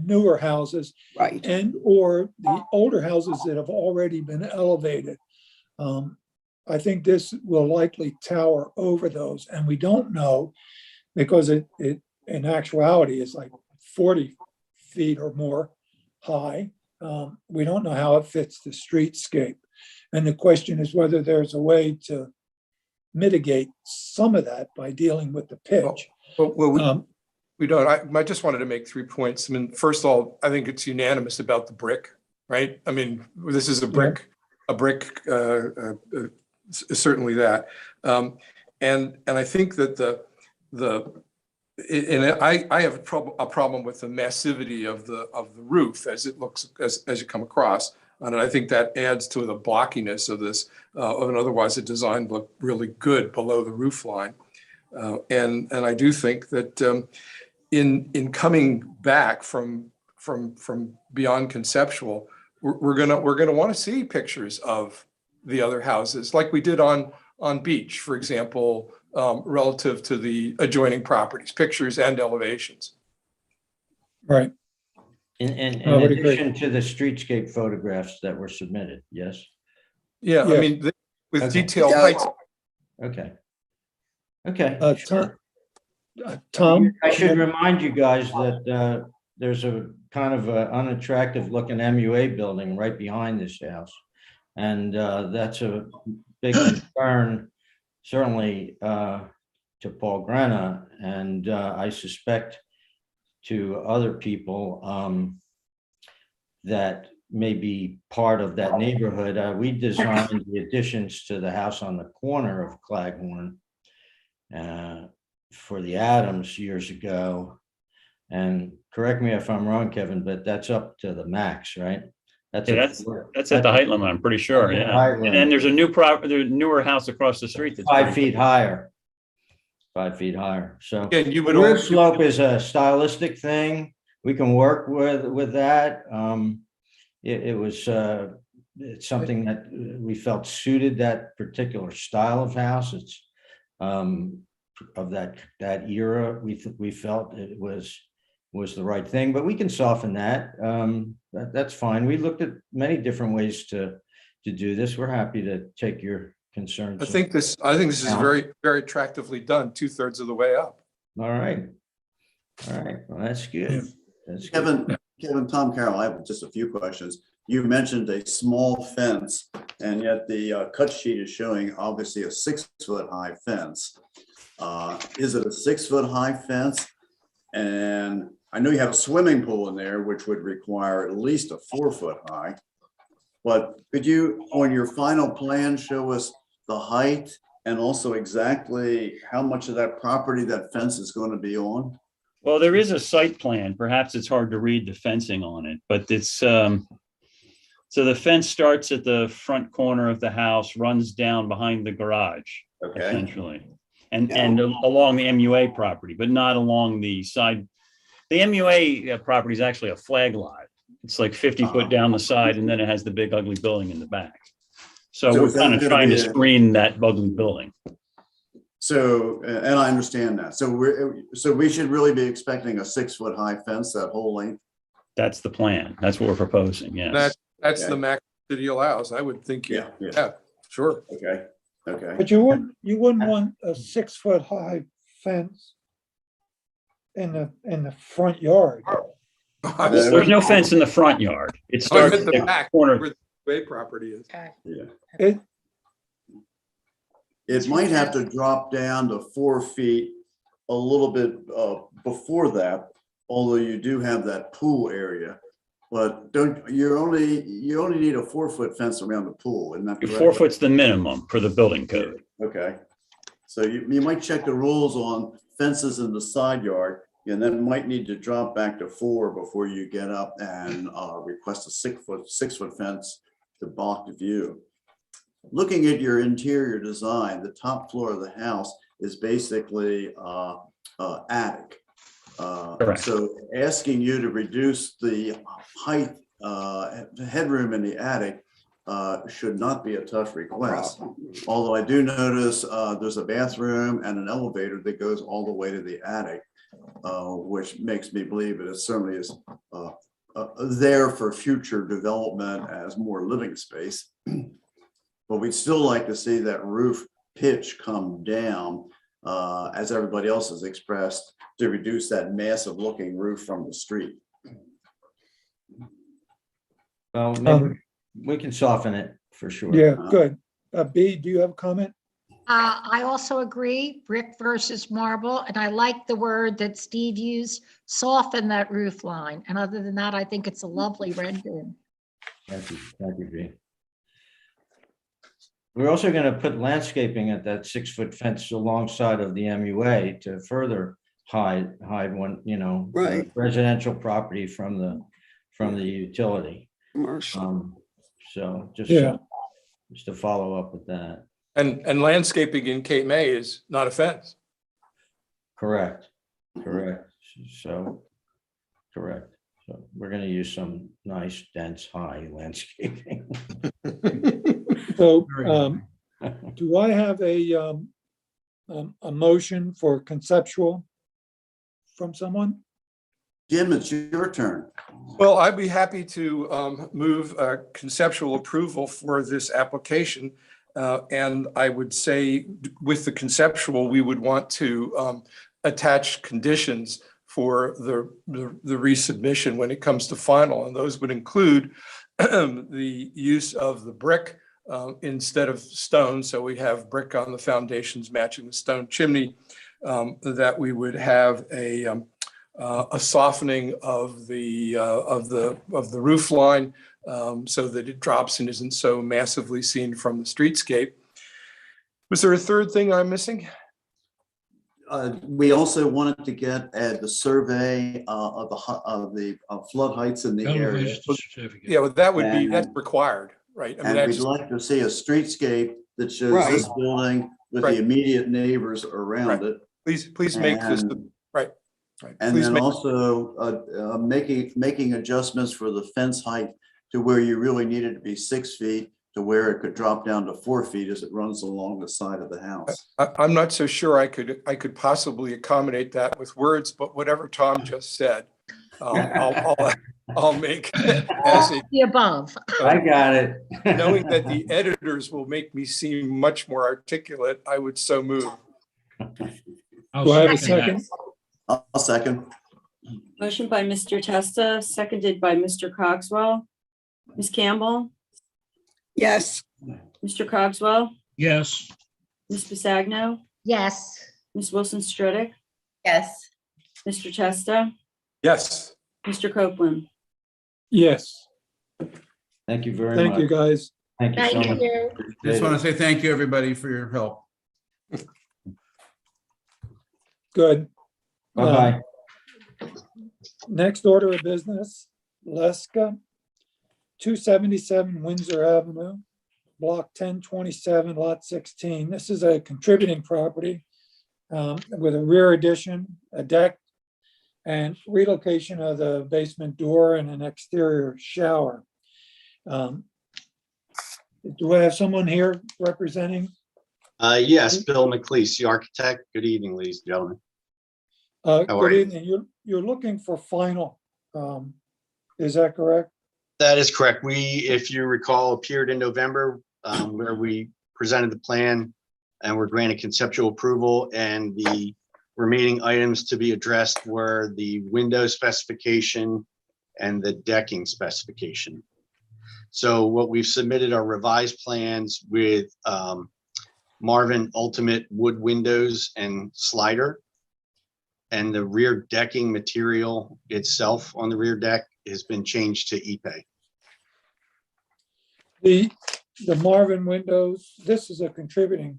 newer houses, Right. and or the older houses that have already been elevated. I think this will likely tower over those, and we don't know because it in actuality is like 40 feet or more high. We don't know how it fits the streetscape, and the question is whether there's a way to mitigate some of that by dealing with the pitch. Well, we don't. I just wanted to make 3 points. I mean, first of all, I think it's unanimous about the brick, right? I mean, this is a brick, certainly that. And I think that I have a problem with the massivity of the roof as it looks as you come across. And I think that adds to the blockiness of this, and otherwise the design looked really good below the roof line. And I do think that in coming back from beyond conceptual, we're gonna want to see pictures of the other houses, like we did on Beach, for example, relative to the adjoining properties, pictures and elevations. Right. In I would agree. addition to the streetscape photographs that were submitted, yes? Yeah, I Yes. mean, with Okay. detailed heights. Okay. Okay. Tom? I should remind you guys that there's a kind of a unattractive looking MUA building right behind this house. And that's a big concern, certainly to Paul Grena, and I suspect to other people that may be part of that neighborhood. We designed the additions to the house on the corner of Claghorn for the Adams years ago. And correct me if I'm wrong, Kevin, but that's up to the max, right? That's at the height limit, I'm pretty sure, yeah. And then there's a newer house across the street that's 5 feet higher. 5 feet higher. So Yeah, you the would roof also- slope is a stylistic thing. We can work with that. It was it's something that we felt suited that particular style of house. It's of that era. We felt it was the right thing, but we can soften that. That's fine. We looked at many different ways to do this. We're happy to take your concerns. I think this is very, very attractively done, 2/3 of the way up. All right. Well, that's good. That's good. Kevin, Tom Carroll, I have just a few questions. You mentioned a small fence, and yet the cut sheet is showing obviously a 6-foot high fence. Is it a 6-foot high fence? And I know you have a swimming pool in there, which would require at least a 4-foot high. But could you, on your final plan, show us the height and also exactly how much of that property that fence is going to be on? Well, there is a site plan. Perhaps it's hard to read the fencing on it, but it's, so the fence starts at the front corner of the house, runs down behind the garage, essentially. And along the MUA property, but not along the side. The MUA property is actually a flag lot. It's like 50 foot down the side, and then it has the big ugly building in the back. So So we're is that kind of gonna trying to be a- screen that ugly building. So, and I understand that. So we should really be expecting a 6-foot high fence that whole length? That's the plan. That's what we're proposing, yes. That's the Okay. max city allows. I would think, Yeah, yeah. yeah, sure. Okay, okay. But you wouldn't want a 6-foot high fence in the front yard. There's no fence in the front yard. It I starts meant at the the back corner. where the way property is. Yeah. It, It might have to drop down to 4 feet a little bit before that, although you do have that pool area. But you only need a 4-foot fence around the pool, isn't that correct? 4 foot's the minimum for the building code. Okay. So you might check the rules on fences in the side yard, and then might need to drop back to 4 before you get up and request a 6-foot fence to block the view. Looking at your interior design, the top floor of the house is basically attic. Correct. So asking you to reduce the height, headroom in the attic should not be a tough request. Although I do notice there's a bathroom and an elevator that goes all the way to the attic, which makes me believe that it certainly is there for future development as more living space. But we'd still like to see that roof pitch come down, as everybody else has expressed, to reduce that massive looking roof from the street. Well, maybe we can soften it for sure. yeah, good. B, do you have a comment? I also agree, brick versus marble, and I like the word that Steve used, soften that roof line. And other than that, I think it's a lovely rendering. Thank you, B. We're also going to put landscaping at that 6-foot fence alongside of the MUA to further hide one, Right. residential property from the utility. Commercial. So just Yeah. just to follow up with that. And landscaping in Cape May is not a fence. Correct. So, correct. So we're going to use some nice, dense, high landscaping. So, do I have a motion for conceptual from someone? Jim, it's your turn. Well, I'd be happy to move conceptual approval for this application. And I would say with the conceptual, we would want to attach conditions for the resubmission when it comes to final. And those would include the use of the brick instead of stone. So we have brick on the foundations matching the stone chimney, that we would have a softening of the roof line so that it drops and isn't so massively seen from the streetscape. Was there a third thing I'm missing? We also wanted to get the survey of the flood heights in the area. Elevation certificate. Yeah, well, that would be, And- that's required, right? I mean, And we'd that's, like to see a streetscape that shows Right. this building with Right. the immediate neighbors around it. please make this, And- right. And Please then make- also making adjustments for the fence height to where you really needed to be 6 feet to where it could drop down to 4 feet as it runs along the side of the house. I'm not so sure I could possibly accommodate that with words, but whatever Tom just said, I'll make as a, The above. I got it. knowing that the editors will make me seem much more articulate, I would so move. Do I have a second? I'll second. Motion by Mr. Testa, seconded by Mr. Cogswell. Ms. Campbell, Yes. Mr. Cogswell, Yes, Ms. Bisagno, Yes. Ms. Wilson Strodick, Yes. Mr. Testa, Yes. Mr. Copeland. Yes, Thank you very much. thank you, guys. Thank you so Thank much. you. Appreciate it. say thank you, everybody, for your help. Good. Bye-bye. Next order of business, Leska, 277 Windsor Avenue, block 1027, lot 16. This is a contributing property with a rear addition, a deck, and relocation of the basement door and an exterior shower. Do I have someone here representing? Yes, Bill McLeese, the architect. Good evening, ladies and gentlemen. How are Good you? evening. You're looking for final. Is that correct? That is correct. We, if you recall, appeared in November where we presented the plan and were granted conceptual approval, and the remaining items to be addressed were the window specification and the decking specification. So what we've submitted are revised plans with Marvin Ultimate wood windows and slider. And the rear decking material itself on the rear deck has been changed to Ipe. The Marvin windows, this is a contributing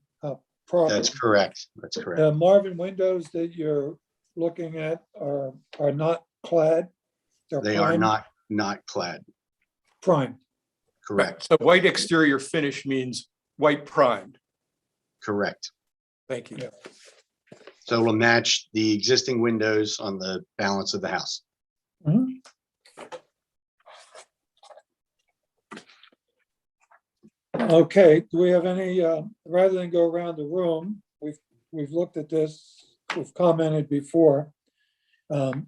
property. That's correct. That's correct. Marvin windows that you're looking at are not clad. They're They are primed. not clad. Primed. Correct. So white exterior finish means white primed. Correct. Thank you. So it'll match the existing windows on the balance of the house. Mhm. Okay, do we have any, rather than go around the room, we've looked at this, we've commented before. The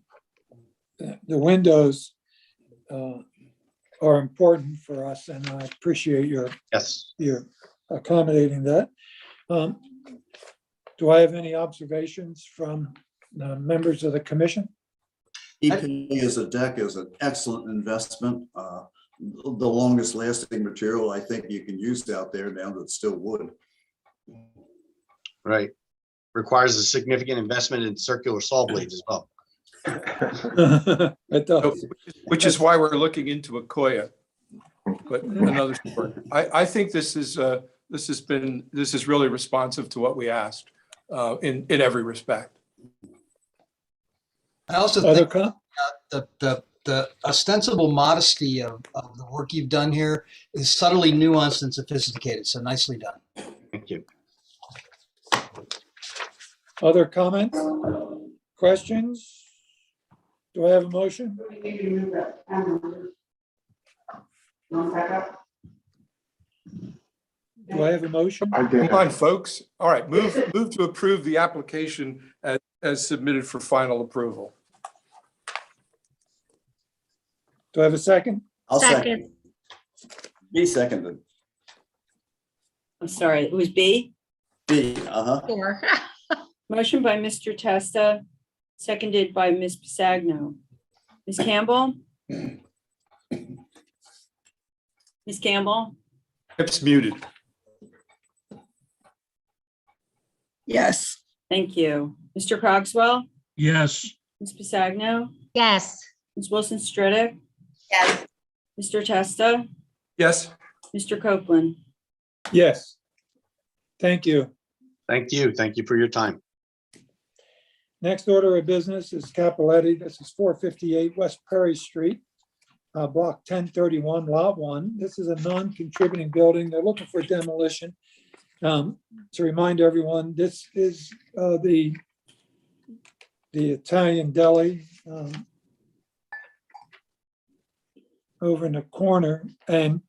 windows are important for us, and I appreciate your accommodating that. Do I have any observations from members of the commission? EPA as a deck is an excellent investment. The longest lasting material I think you can use out there now that's still wood. Right. Requires a significant investment in circular saw blades as well. It does. Which is why we're looking into a Koya. But another story. I think this is really responsive to what we asked in every respect. I also think the ostensible modesty of the work you've done here is subtly nuanced and sophisticated. So nicely done. Thank you. Other comments, questions? Do I have a motion? Do I have a motion? Come on, folks. All right, move to approve the application as submitted for final approval. Do I have a second? I'll second. B seconded. I'm sorry, it was B. B, Sure. Motion by Mr. Testa, seconded by Ms. Pisagno. Ms. Campbell? Ms. Campbell? It's muted. Yes. Thank you. Mr. Cogswell? Yes. Ms. Pisagno? Yes. Ms. Wilson Stridick? Yes. Mr. Testa? Yes. Mr. Copeland? Yes. Thank you. Thank you. Thank you for your time. Next order of business is Capoletti. This is 458 West Perry Street, block 1031, lot 1. This is a non-contributing building. They're looking for demolition. To remind everyone, this is the Italian deli over in the corner, and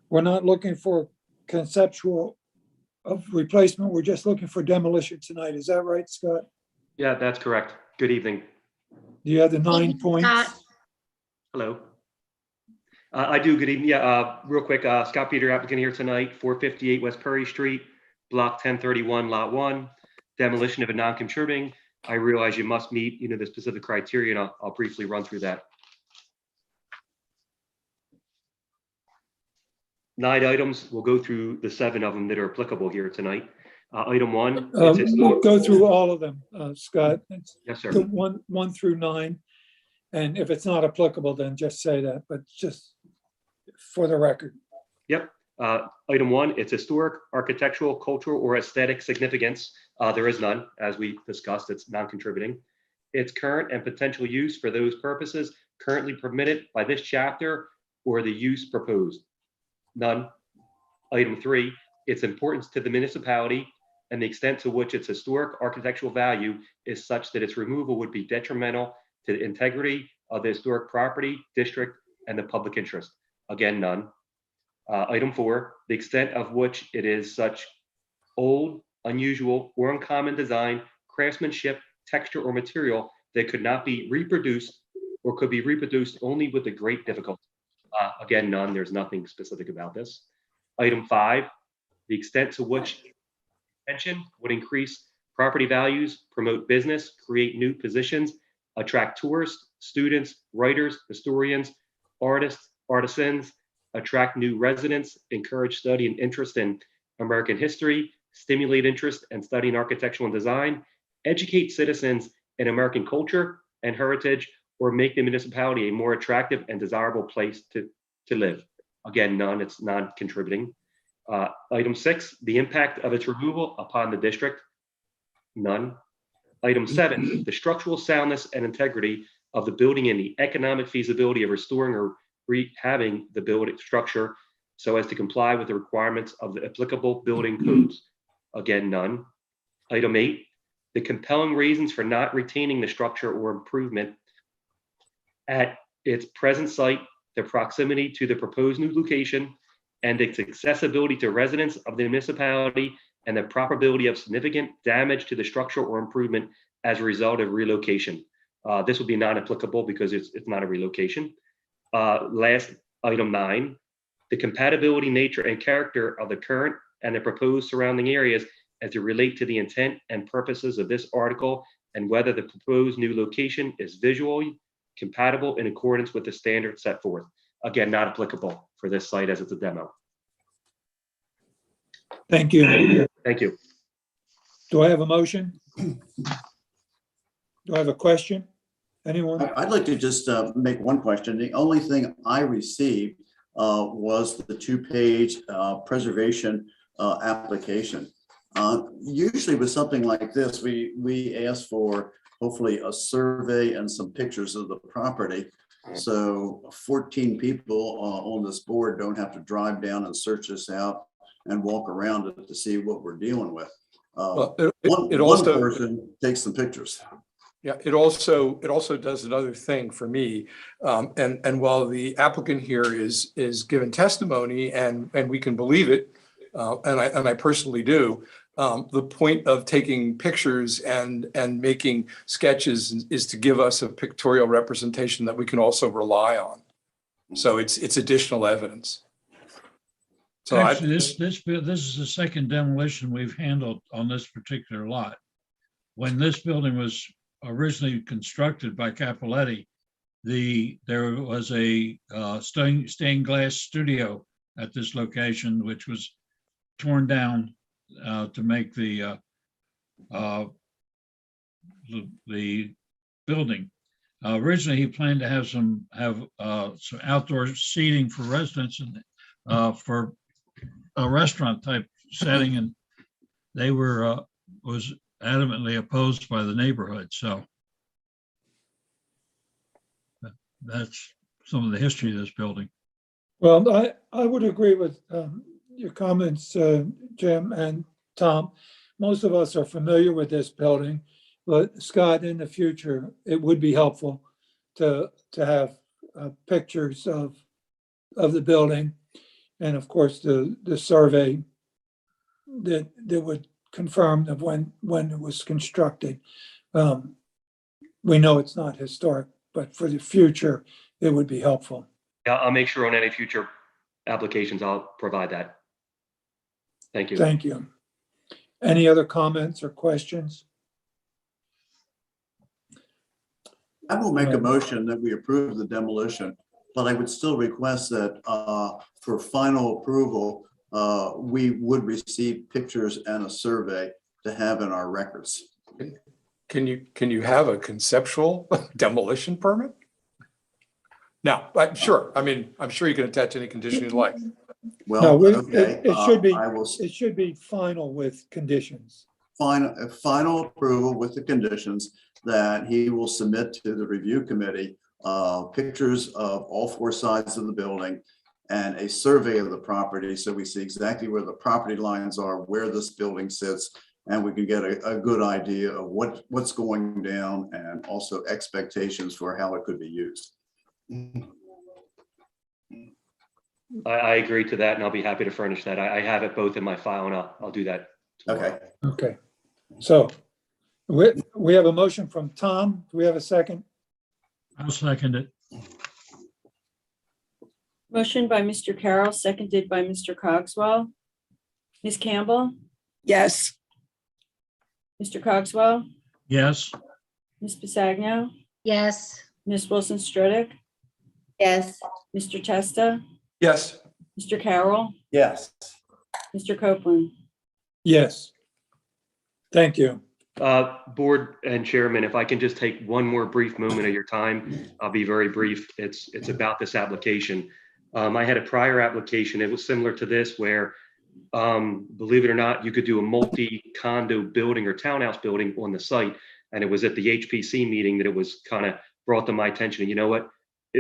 we're not looking for conceptual of replacement. We're just looking for demolition tonight. Is that right, Scott? Yeah, that's correct. Good evening. Do you have the 9 points? Hello. I do. Good evening. Yeah, real quick, Scott Peter, applicant here tonight, 458 West Perry Street, block 1031, lot 1, demolition of a non-contributing. I realize you must meet, the specific criteria, and I'll briefly run through that. 9 items. We'll go through the 7 of them that are applicable here tonight. Item 1. We'll go through all of them, Scott. Yes, sir. The one through 9. And if it's not applicable, then just say that, but just for the record. Yep. Item 1, it's historic, architectural, cultural, or aesthetic significance. There is none, as we discussed. It's non-contributing. Its current and potential use for those purposes currently permitted by this chapter or the use proposed. None. Item 3, its importance to the municipality and the extent to which its historic architectural value is such that its removal would be detrimental to the integrity of the historic property, district, and the public interest. Again, none. Item 4, the extent of which it is such old, unusual, or uncommon design, craftsmanship, texture, or material that could not be reproduced or could be reproduced only with a great difficulty. Again, none, there's nothing specific about this. Item 5, the extent to which extension would increase property values, promote business, create new positions, attract tourists, students, writers, historians, artists, artisans, attract new residents, encourage study and interest in American history, stimulate interest and study in architectural and design, educate citizens in American culture and heritage, or make the municipality a more attractive and desirable place to live. Again, none, it's non-contributing. Item 6, the impact of its removal upon the district, none. Item 7, the structural soundness and integrity of the building and the economic feasibility of restoring or rehabbing the building structure so as to comply with the requirements of the applicable building codes. Again, none. Item 8, the compelling reasons for not retaining the structure or improvement at its present site, the proximity to the proposed new location, and its accessibility to residents of the municipality, and the probability of significant damage to the structure or improvement as a result of relocation. This would be non-applicable because it's not a relocation. Last, item 9, the compatibility, nature, and character of the current and the proposed surrounding areas as they relate to the intent and purposes of this article, and whether the proposed new location is visually compatible in accordance with the standards set forth. Again, not applicable for this site as it's a demo. Thank you. Thank you. Do I have a motion? Do I have a question? Anyone? I'd like to just make one question. The only thing I received was the 2-page preservation application. Usually with something like this, we ask for hopefully a survey and some pictures of the property. So 14 people on this board don't have to drive down and search this out and walk around it to see what we're dealing with. One person takes some pictures. Yeah, it also does another thing for me. And while the applicant here is given testimony and we can believe it, and I personally do, the point of taking pictures and making sketches is to give us a pictorial representation that we can also rely on. So it's additional evidence. So actually, this is the second demolition we've handled on this particular lot. When this building was originally constructed by Capoletti, there was a stained glass studio at this location, which was torn down to make the building. Originally, he planned to have some outdoor seating for residents and for a restaurant type setting, and they was adamantly opposed by the neighborhood. So that's some of the history of this building. Well, I would agree with your comments, Jim and Tom. Most of us are familiar with this building, but Scott, in the future, it would be helpful to have pictures of the building, and of course the survey that would confirm of when it was constructed. We know it's not historic, but for the future, it would be helpful. Yeah, I'll make sure on any future applications, I'll provide that. Thank you. Thank you. Any other comments or questions? I will make a motion that we approve the demolition, but I would still request that for final approval, we would receive pictures and a survey to have in our records. Can you have a conceptual demolition permit? No, but sure. I mean, I'm sure you can attach any condition you like. Well, No, okay. it should be final with conditions. Final approval with the conditions that he will submit to the review committee pictures of all 4 sides of the building and a survey of the property, so we see exactly where the property lines are, where this building sits, and we can get a good idea of what's going down and also expectations for how it could be used. I agree to that, and I'll be happy to furnish that. I have it both in my file, and I'll do that. Okay. Okay. So we have a motion from Tom. Do we have a second? I'll second it. Motion by Mr. Carroll, seconded by Mr. Cogswell. Ms. Campbell, Yes. Mr. Cogswell, Yes, Ms. Bisagno, Yes, Ms. Wilson Strodick, Yes, Mr. Testa, Yes, Mr. Carroll, Yes. Mr. Copeland. Yes. Thank you. Board and Chairman, if I can just take one more brief moment of your time, I'll be very brief. It's about this application. I had a prior application. It was similar to this where, believe it or not, you could do a multi-condo building or townhouse building on the site. And it was at the HPC meeting that it was kind of brought to my attention. You know what?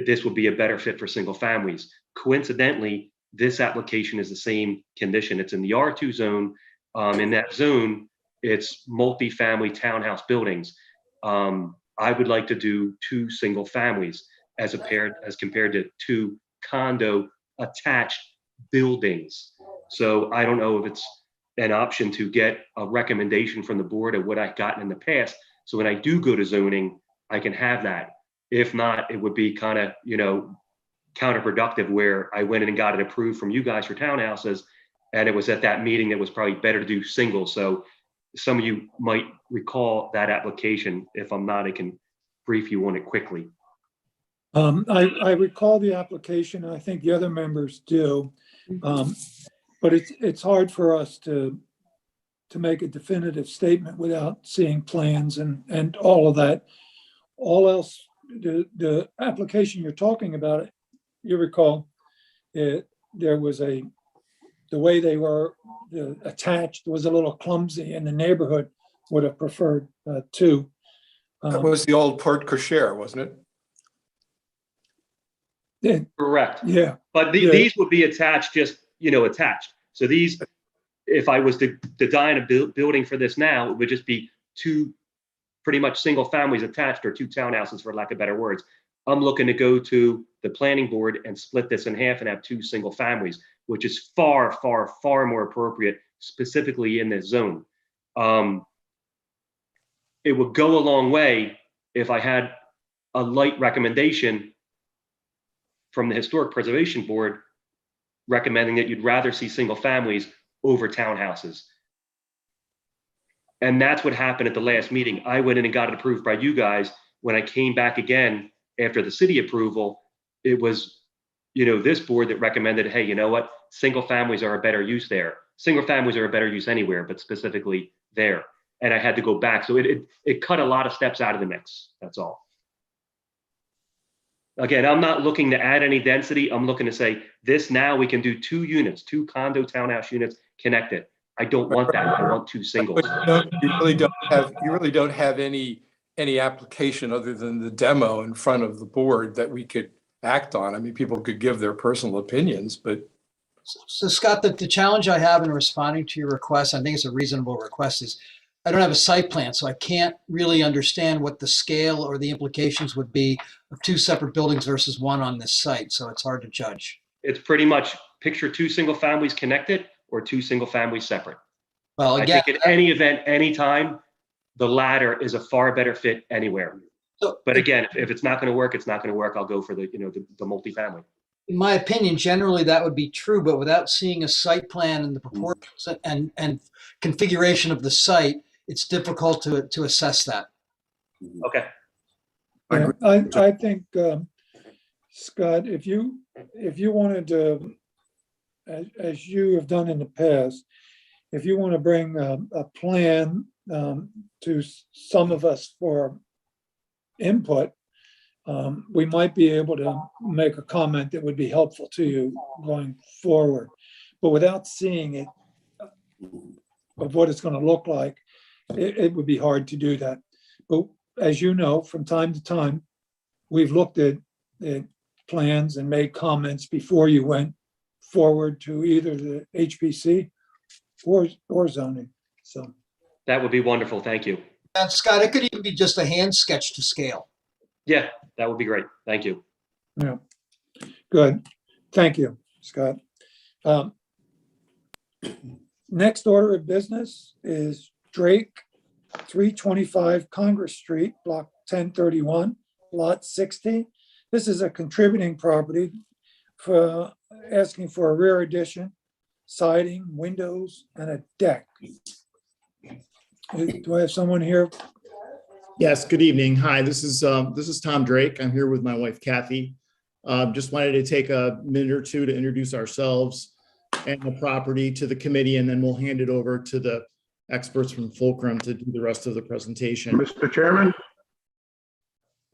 This would be a better fit for single families. Coincidentally, this application is the same condition. It's in the R2 zone. In that zone, it's multi-family townhouse buildings. I would like to do 2 single families as compared to 2 condo attached buildings. So I don't know if it's an option to get a recommendation from the board of what I've gotten in the past. So when I do go to zoning, I can have that. If not, it would be kind of, counterproductive where I went in and got it approved from you guys for townhouses. And it was at that meeting that was probably better to do single. So some of you might recall that application. If I'm not, I can brief you on it quickly. I recall the application, and I think the other members do. But it's hard for us to make a definitive statement without seeing plans and all of that. All else, the application you're talking about, you recall, there was the way they were attached was a little clumsy, and the neighborhood would have preferred 2. that was the old porte cochere, wasn't it? Correct. Yeah. But these would be attached, just, attached. So these, if I was to design a building for this now, it would just be 2 pretty much single families attached, or 2 townhouses, for lack of better words. I'm looking to go to the planning board and split this in half and have 2 single families, which is far, far, far more appropriate, specifically in this zone. It would go a long way if I had a light recommendation from the Historic Preservation Board recommending that you'd rather see single families over townhouses. And that's what happened at the last meeting. I went in and got it approved by you guys. When I came back again after the city approval, it was, this board that recommended, hey, you know what? Single families are a better use there. Single families are a better use anywhere, but specifically there. And I had to go back. So it cut a lot of steps out of the mix. That's all. Again, I'm not looking to add any density. I'm looking to say this now we can do 2 units, 2 condo townhouse units connected. I don't want that. I want 2 singles. But you really don't have any application other than the demo in front of the board that we could act on. I mean, people could give their personal opinions, but. So Scott, the challenge I have in responding to your request, I think it's a reasonable request, is I don't have a site plan, so I can't really understand what the scale or the implications would be of 2 separate buildings versus 1 on this site. So it's hard to judge. It's pretty much picture 2 single families connected or 2 single families separate. Well, again, I think in any event, anytime, the latter is a far better fit anywhere. But again, if it's not going to work, it's not going to work. I'll go for the multifamily. in my opinion, generally that would be true, but without seeing a site plan and the proportions and configuration of the site, it's difficult to assess that. Okay. Yeah, I think, Scott, if you wanted to, as you have done in the past, if you want to bring a plan to some of us for input, we might be able to make a comment that would be helpful to you going forward. But without seeing it, of what it's going to look like, it would be hard to do that. But as you know, from time to time, we've looked at plans and made comments before you went forward to either the HPC or zoning. So that would be wonderful. Thank you. And Scott, it could even be just a hand sketch to scale. Yeah, that would be great. Thank you. Yeah, good. Thank you. Scott. Next order of business is Drake, 325 Congress Street, Block 1031, Lot 60. This is a contributing property for asking for a rear addition, siding, windows, and a deck. Do I have someone here? Yes, good evening. Hi, this is Tom Drake. I'm here with my wife Kathy. Just wanted to take a minute or two to introduce ourselves and the property to the committee, and then we'll hand it over to the experts from Fulcrum to do the rest of the presentation. Mr. Chairman?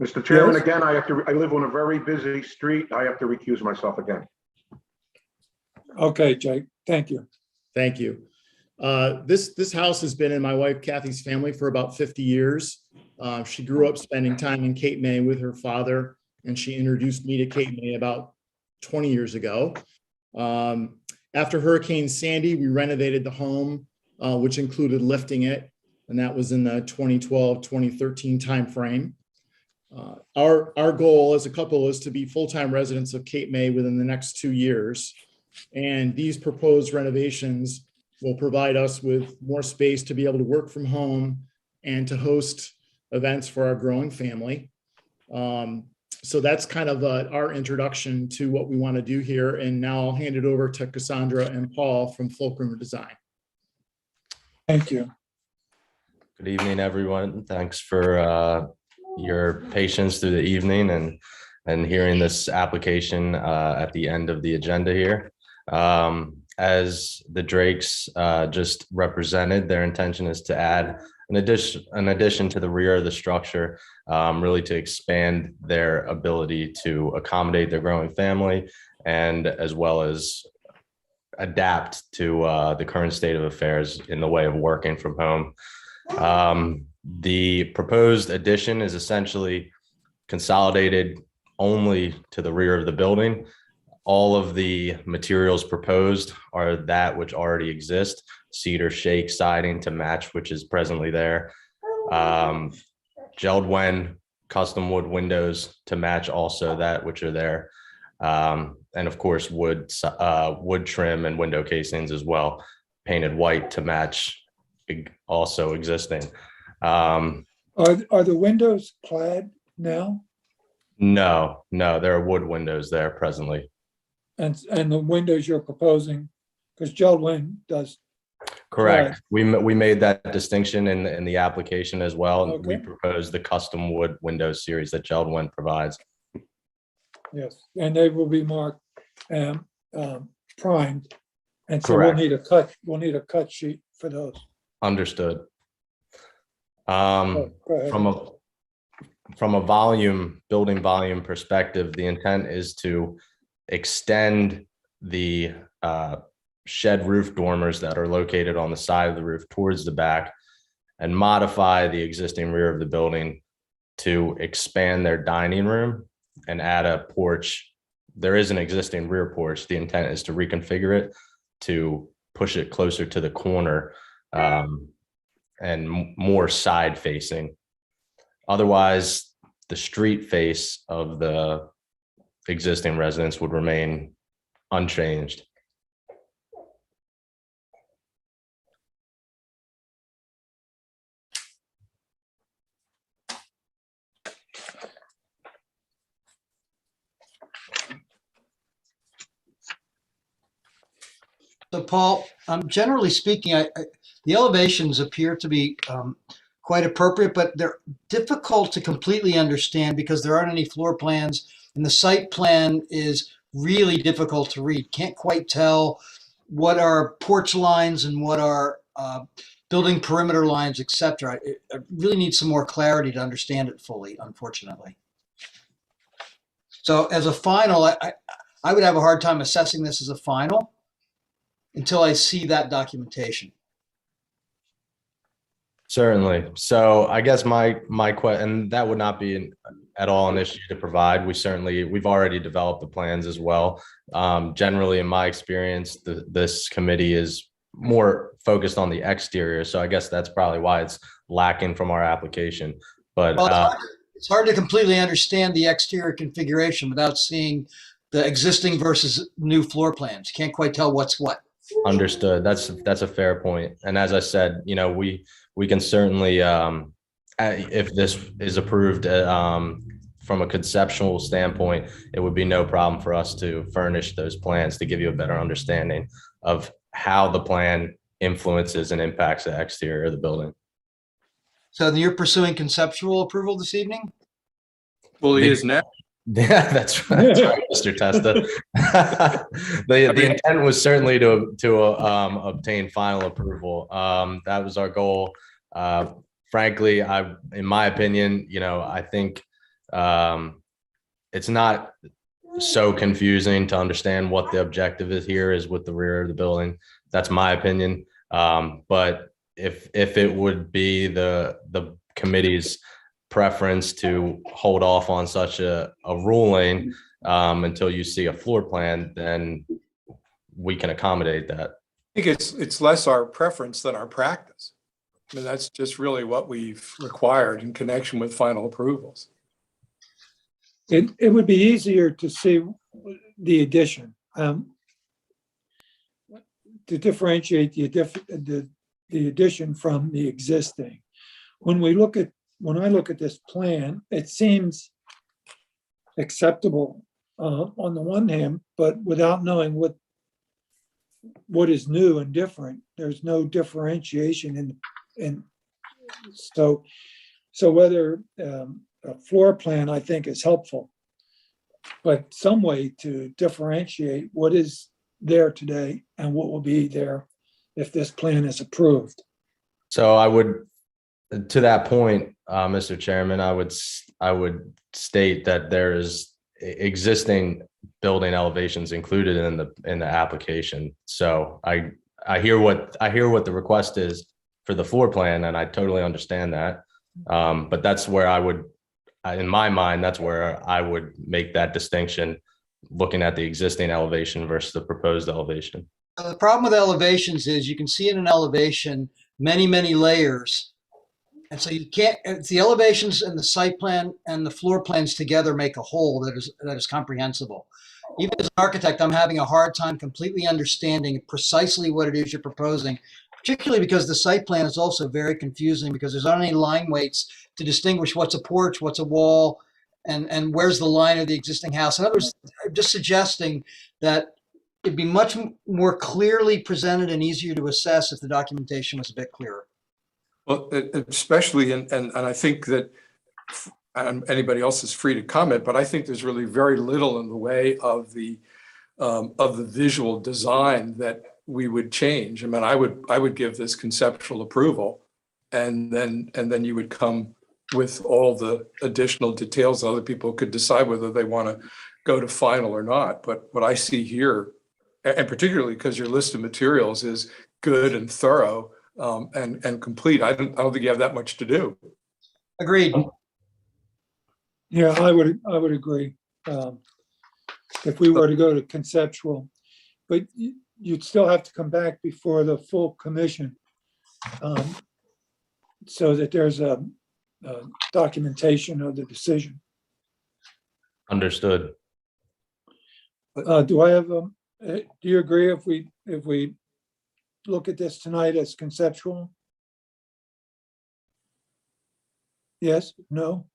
Mr. Chairman, Yes. again, I live on a very busy street. I have to recuse myself again. Okay, Jake, thank you. Thank you. This house has been in my wife Kathy's family for about 50 years. She grew up spending time in Cape May with her father, and she introduced me to Cape May about 20 years ago. After Hurricane Sandy, we renovated the home, which included lifting it, and that was in the 2012-2013 timeframe. Our goal as a couple is to be full-time residents of Cape May within the next 2 years, and these proposed renovations will provide us with more space to be able to work from home and to host events for our growing family. So that's kind of our introduction to what we want to do here. And now I'll hand it over to Cassandra and Paul from Fulcrum Design. Thank you. Good evening, everyone. Thanks for your patience through the evening and hearing this application at the end of the agenda here. As the Drakes just represented, their intention is to add an addition to the rear of the structure, really to expand their ability to accommodate their growing family and as well as adapt to the current state of affairs in the way of working from home. The proposed addition is essentially consolidated only to the rear of the building. All of the materials proposed are that which already exist, cedar shake siding to match, which is presently there. Geld-Wen custom wood windows to match also that which are there. And of course, wood trim and window casings as well, painted white to match also existing. Are the windows clad now? No, there are wood windows there presently. And the windows you're proposing, because Geld-Wen does. Correct. We made that distinction in the application as well. Okay. We proposed the custom wood window series that Geld-Wen provides. Yes, and they will be marked primed. And so Correct. we'll need a cut sheet for those. Understood. Go ahead. From a building volume perspective, the intent is to extend the shed roof dormers that are located on the side of the roof towards the back and modify the existing rear of the building to expand their dining room and add a porch. There is an existing rear porch. The intent is to reconfigure it to push it closer to the corner and more side facing. Otherwise, the street face of the existing residence would remain unchanged. So Paul, generally speaking, the elevations appear to be quite appropriate, but they're difficult to completely understand because there aren't any floor plans, and the site plan is really difficult to read. Can't quite tell what are porch lines and what are building perimeter lines, etc. I really need some more clarity to understand it fully, unfortunately. So as a final, I would have a hard time assessing this as a final until I see that documentation. Certainly. So I guess my question, and that would not be at all an issue to provide. We've already developed the plans as well. Generally, in my experience, this committee is more focused on the exterior. So I guess that's probably why it's lacking from our application. But well, it's hard to completely understand the exterior configuration without seeing the existing versus new floor plans. You can't quite tell what's what. Understood. That's a fair point. And as I said, we can certainly, if this is approved, from a conceptual standpoint, it would be no problem for us to furnish those plans to give you a better understanding of how the plan influences and impacts the exterior of the building. So then you're pursuing conceptual approval this evening? Well, he is now. Yeah, that's right, Mr. Testa. The intent was certainly to obtain final approval. That was our goal. Frankly, in my opinion, I think it's not so confusing to understand what the objective is here is with the rear of the building. That's my opinion. But if it would be the committee's preference to hold off on such a ruling until you see a floor plan, then we can accommodate that. I think it's less our preference than our practice. I mean, that's just really what we've required in connection with final approvals. It would be easier to see the addition, to differentiate the addition from the existing. When I look at this plan, it seems acceptable on the one hand, but without knowing what is new and different, there's no differentiation in so whether a floor plan, I think, is helpful, but some way to differentiate what is there today and what will be there if this plan is approved. So I would, to that point, Mr. Chairman, I would state that there is existing building elevations included in the application. So I hear what the request is for the floor plan, and I totally understand that. But that's where in my mind, that's where I would make that distinction, looking at the existing elevation versus the proposed elevation. The problem with elevations is you can see in an elevation many, many layers. And so you can't, it's the elevations and the site plan and the floor plans together make a whole that is comprehensible. Even as an architect, I'm having a hard time completely understanding precisely what it is you're proposing, particularly because the site plan is also very confusing because there's not any line weights to distinguish what's a porch, what's a wall, and where's the line of the existing house. In other words, I'm just suggesting that it'd be much more clearly presented and easier to assess if the documentation was a bit clearer. Well, especially, and I think that anybody else is free to comment, but I think there's really very little in the way of the visual design that we would change. I mean, I would give this conceptual approval, and then you would come with all the additional details. Other people could decide whether they want to go to final or not. But what I see here, and particularly because your list of materials is good and thorough and complete, I don't think you have that much to do. Agreed. Yeah, I would agree. If we were to go to conceptual, but you'd still have to come back before the full commission, so that there's a documentation of the decision. Understood. Do I have do you agree if we look at this tonight as conceptual? Yes, no?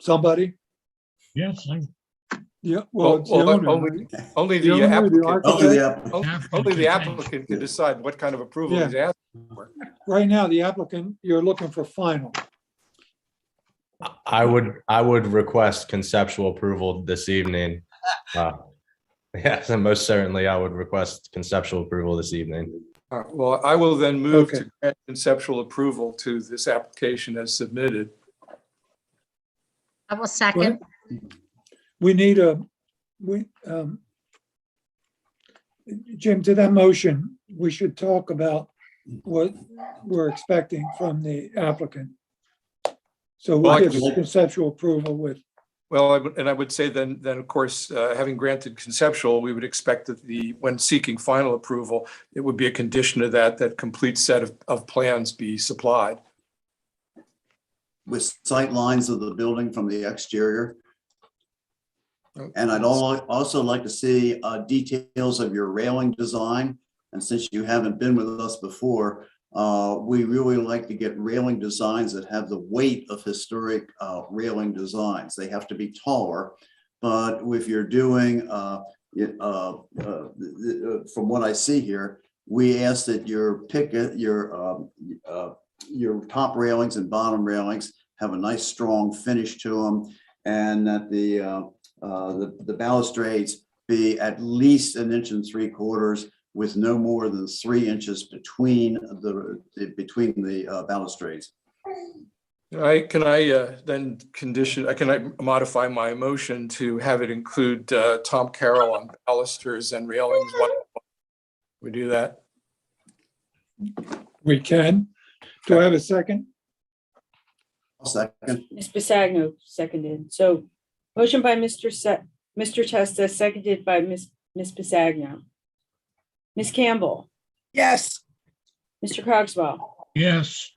Somebody? Yes, Yeah, well, it's the owner, right? Only The the owner, the applicant. architect? Only the applicant can decide what kind of approval he's asking for. Right now, the applicant, you're looking for final. I would request conceptual approval this evening. Yes, and most certainly I would request conceptual approval this evening. Well, I will then move to grant conceptual approval to this application as submitted. I will second. We need Jim, to that motion, we should talk about what we're expecting from the applicant. So we'll give conceptual approval with. Well, I would say then of course, having granted conceptual, we would expect that when seeking final approval, it would be a condition of that complete set of plans be supplied. With sight lines of the building from the exterior. And I'd also like to see details of your railing design. And since you haven't been with us before, we really like to get railing designs that have the weight of historic railing designs. They have to be taller, but if you're doing, from what I see here, we ask that your top railings and bottom railings have a nice strong finish to them, and that the balustrades be at least 1.75 inches with no more than 3 inches between the balustrades. Can I then can I modify my motion to have it include Tom Carroll on balusters and railings? We do that? We can. Do I have a second? I'll second. Ms. Bisagno seconded. So motion by Mr. Testa, seconded by Ms. Bisagno. Ms. Campbell, Yes. Mr. Cogswell, Yes.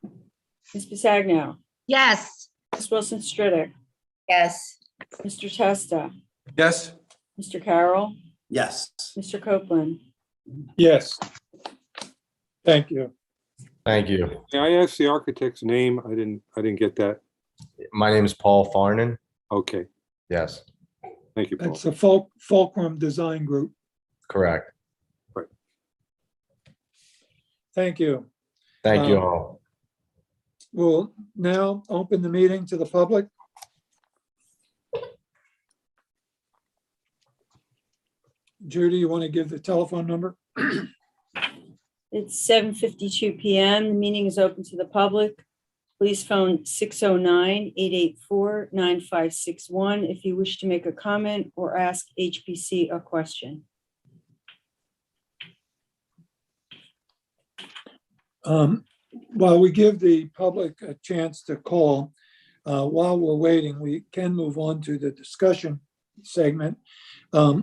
Ms. Bisagno, Yes. Ms. Wilson Stridick, Yes. Mr. Testa, Yes. Mr. Carroll, Yes. Mr. Copeland. Yes. Thank you. Thank you. May I ask the architect's name? I didn't get that. My name is Paul Farnan. Okay, Yes, thank you, Paul. It's a Fulcrum Design Group. correct. Thank you. Thank you all. We'll now open the meeting to the public. Judy, you want to give the telephone number? It's 7:52 PM. The meeting is open to the public. Please phone 609-884-9561 if you wish to make a comment or ask HPC a question. While we give the public a chance to call, while we're waiting, we can move on to the discussion segment. I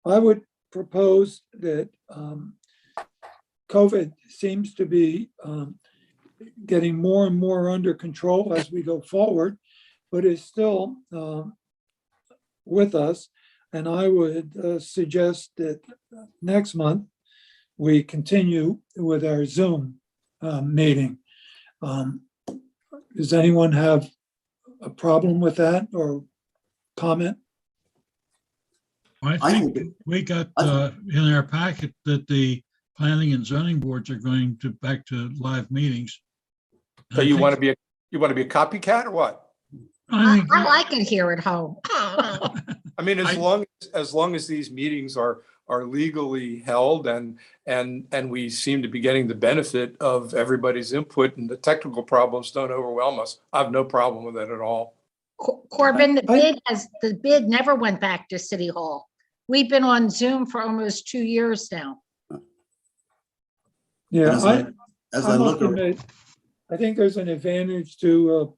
would propose that COVID seems to be getting more and more under control as we go forward, but is still with us. And I would suggest that next month we continue with our Zoom meeting. Does anyone have a problem with that or comment? I think we got in our packet that the planning and zoning boards are going to back to live meetings. So you want to be a copycat or what? I like it here at home. I mean, as long as these meetings are legally held and we seem to be getting the benefit of everybody's input and the technical problems don't overwhelm us, I have no problem with it at all. Corbin, the bid never went back to City Hall. We've been on Zoom for almost 2 years now. Yeah, As I look must admit, I think there's an advantage to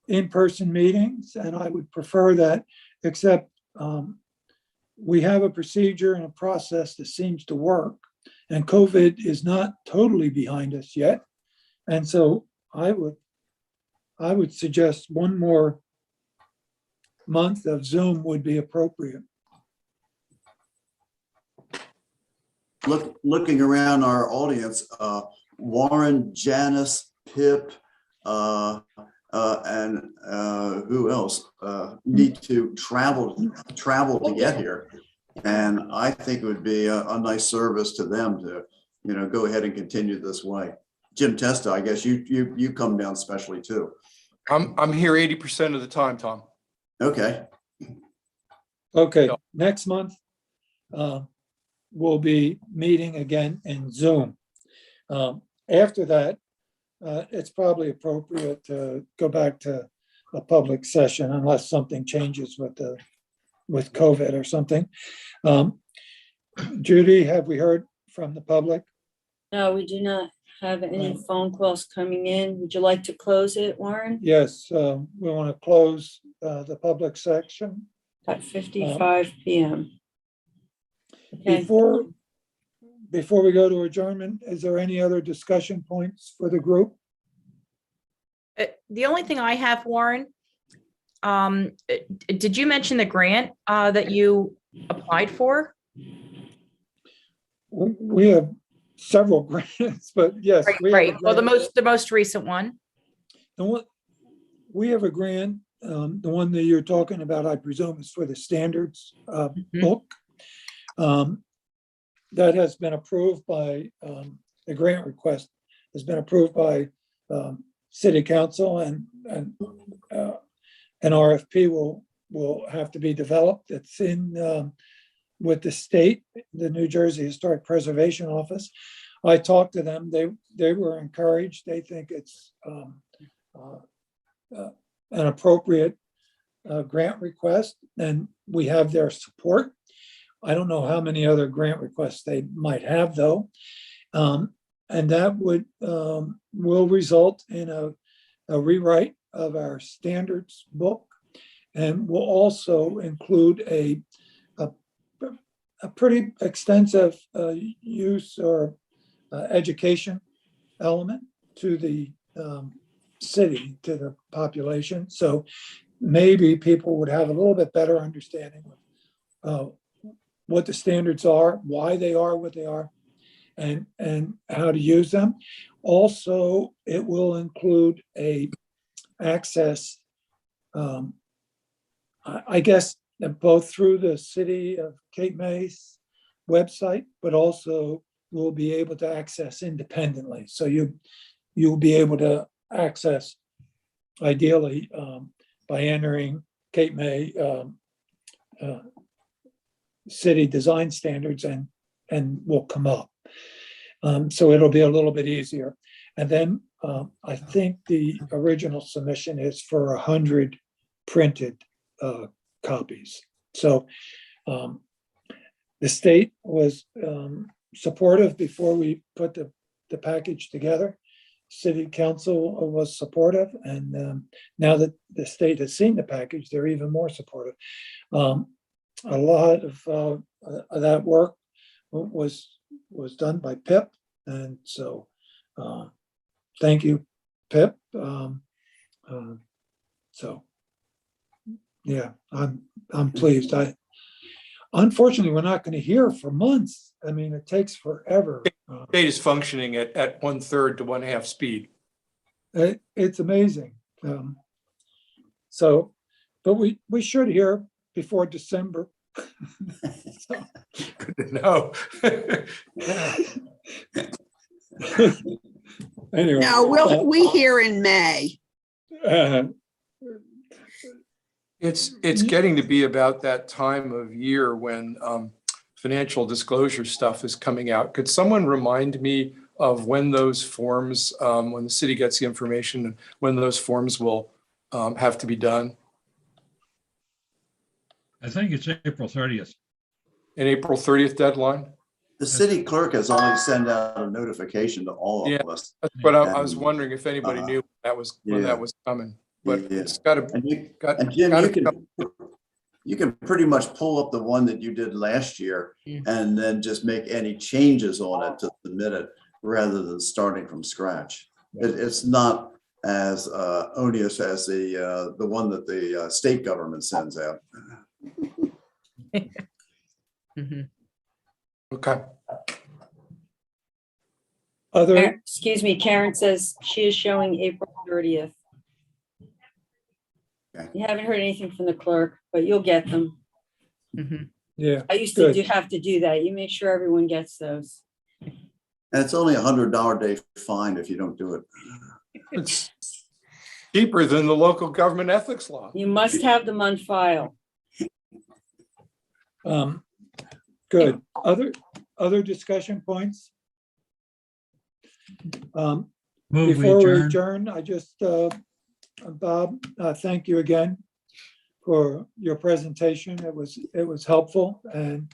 in-person meetings, and I would prefer that, except we have a procedure and a process that seems to work, and COVID is not totally behind us yet. And so I would suggest one more month of Zoom would be appropriate. looking around our audience, Warren, Janice, Pip, and who else need to travel to get here. And I think it would be a nice service to them to, go ahead and continue this way. Jim Testa, I guess you come down specially too. I'm here 80% of the time, Tom. Okay. Okay, next month, we'll be meeting again in Zoom. After that, it's probably appropriate to go back to a public session unless something changes with COVID or something. Judy, have we heard from the public? No, we do not have any phone calls coming in. Would you like to close it, Warren? Yes, we want to close the public section. At 55 p.m. Okay. Before we go to adjournment, is there any other discussion points for the group? The only thing I have, Warren, did you mention the grant that you applied for? We have several grants, but yes, we have a Right. Well, grant. the most recent one. The one, we have a grant, the one that you're talking about, I presume is for the standards book. That has been approved by, the grant request has been approved by city council, and an RFP will have to be developed. It's in with the state, the New Jersey Historic Preservation Office. I talked to them. They were encouraged. They think it's an appropriate grant request, and we have their support. I don't know how many other grant requests they might have, though. And that will result in a rewrite of our standards book, and will also include a pretty extensive use or education element to the city, to the population. So maybe people would have a little bit better understanding of what the standards are, why they are what they are, and how to use them. Also, it will include a access, I guess, both through the city of Cape May's website, but also will be able to access independently. So you'll be able to access, ideally, by entering Cape May city design standards, and will come up. So it'll be a little bit easier. And then I think the original submission is for 100 printed copies. So the state was supportive before we put the package together. City council was supportive, and now that the state has seen the package, they're even more supportive. A lot of that work was done by Pip, and so thank you, Pip. So yeah, I'm pleased. Unfortunately, we're not going to hear for months. I mean, it takes forever. State is functioning at 1/3 to 1/2 speed. It's amazing. So, but we should hear before December. So, good to know. Anyway. No, we hear in May. It's getting to be about that time of year when financial disclosure stuff is coming out. Could someone remind me of when those forms, when the city gets the information, and when those forms will have to be done? I think it's April 30th. An April 30th deadline? The city clerk has only sent out a notification to all of us. But I was wondering if anybody knew when that was coming. But it's got to. And Jim, you can pretty much pull up the one that you did last year and then just make any changes on it to submit it rather than starting from scratch. It's not as onerous as the one that the state government sends out. Okay. Excuse me, Karen says she is showing April 30th. You haven't heard anything from the clerk, but you'll get them. Yeah. I used to have to do that. You make sure everyone gets those. And it's only $100 day fine if you don't do it. It's cheaper than the local government ethics law. You must have them on file. Good. Other discussion points? Before we adjourn, I just, Bob, thank you again for your presentation. It was helpful, and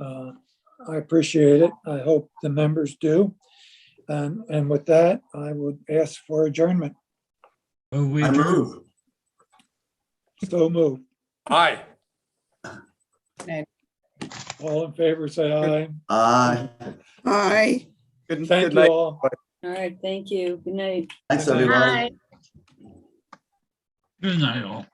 I appreciate it. I hope the members do. And with that, I would ask for adjournment. I move. So moved. Aye. All in favor, say aye. Aye. Aye. Thank you all. All right, thank you. Good night. Thanks, everybody. Good night, all.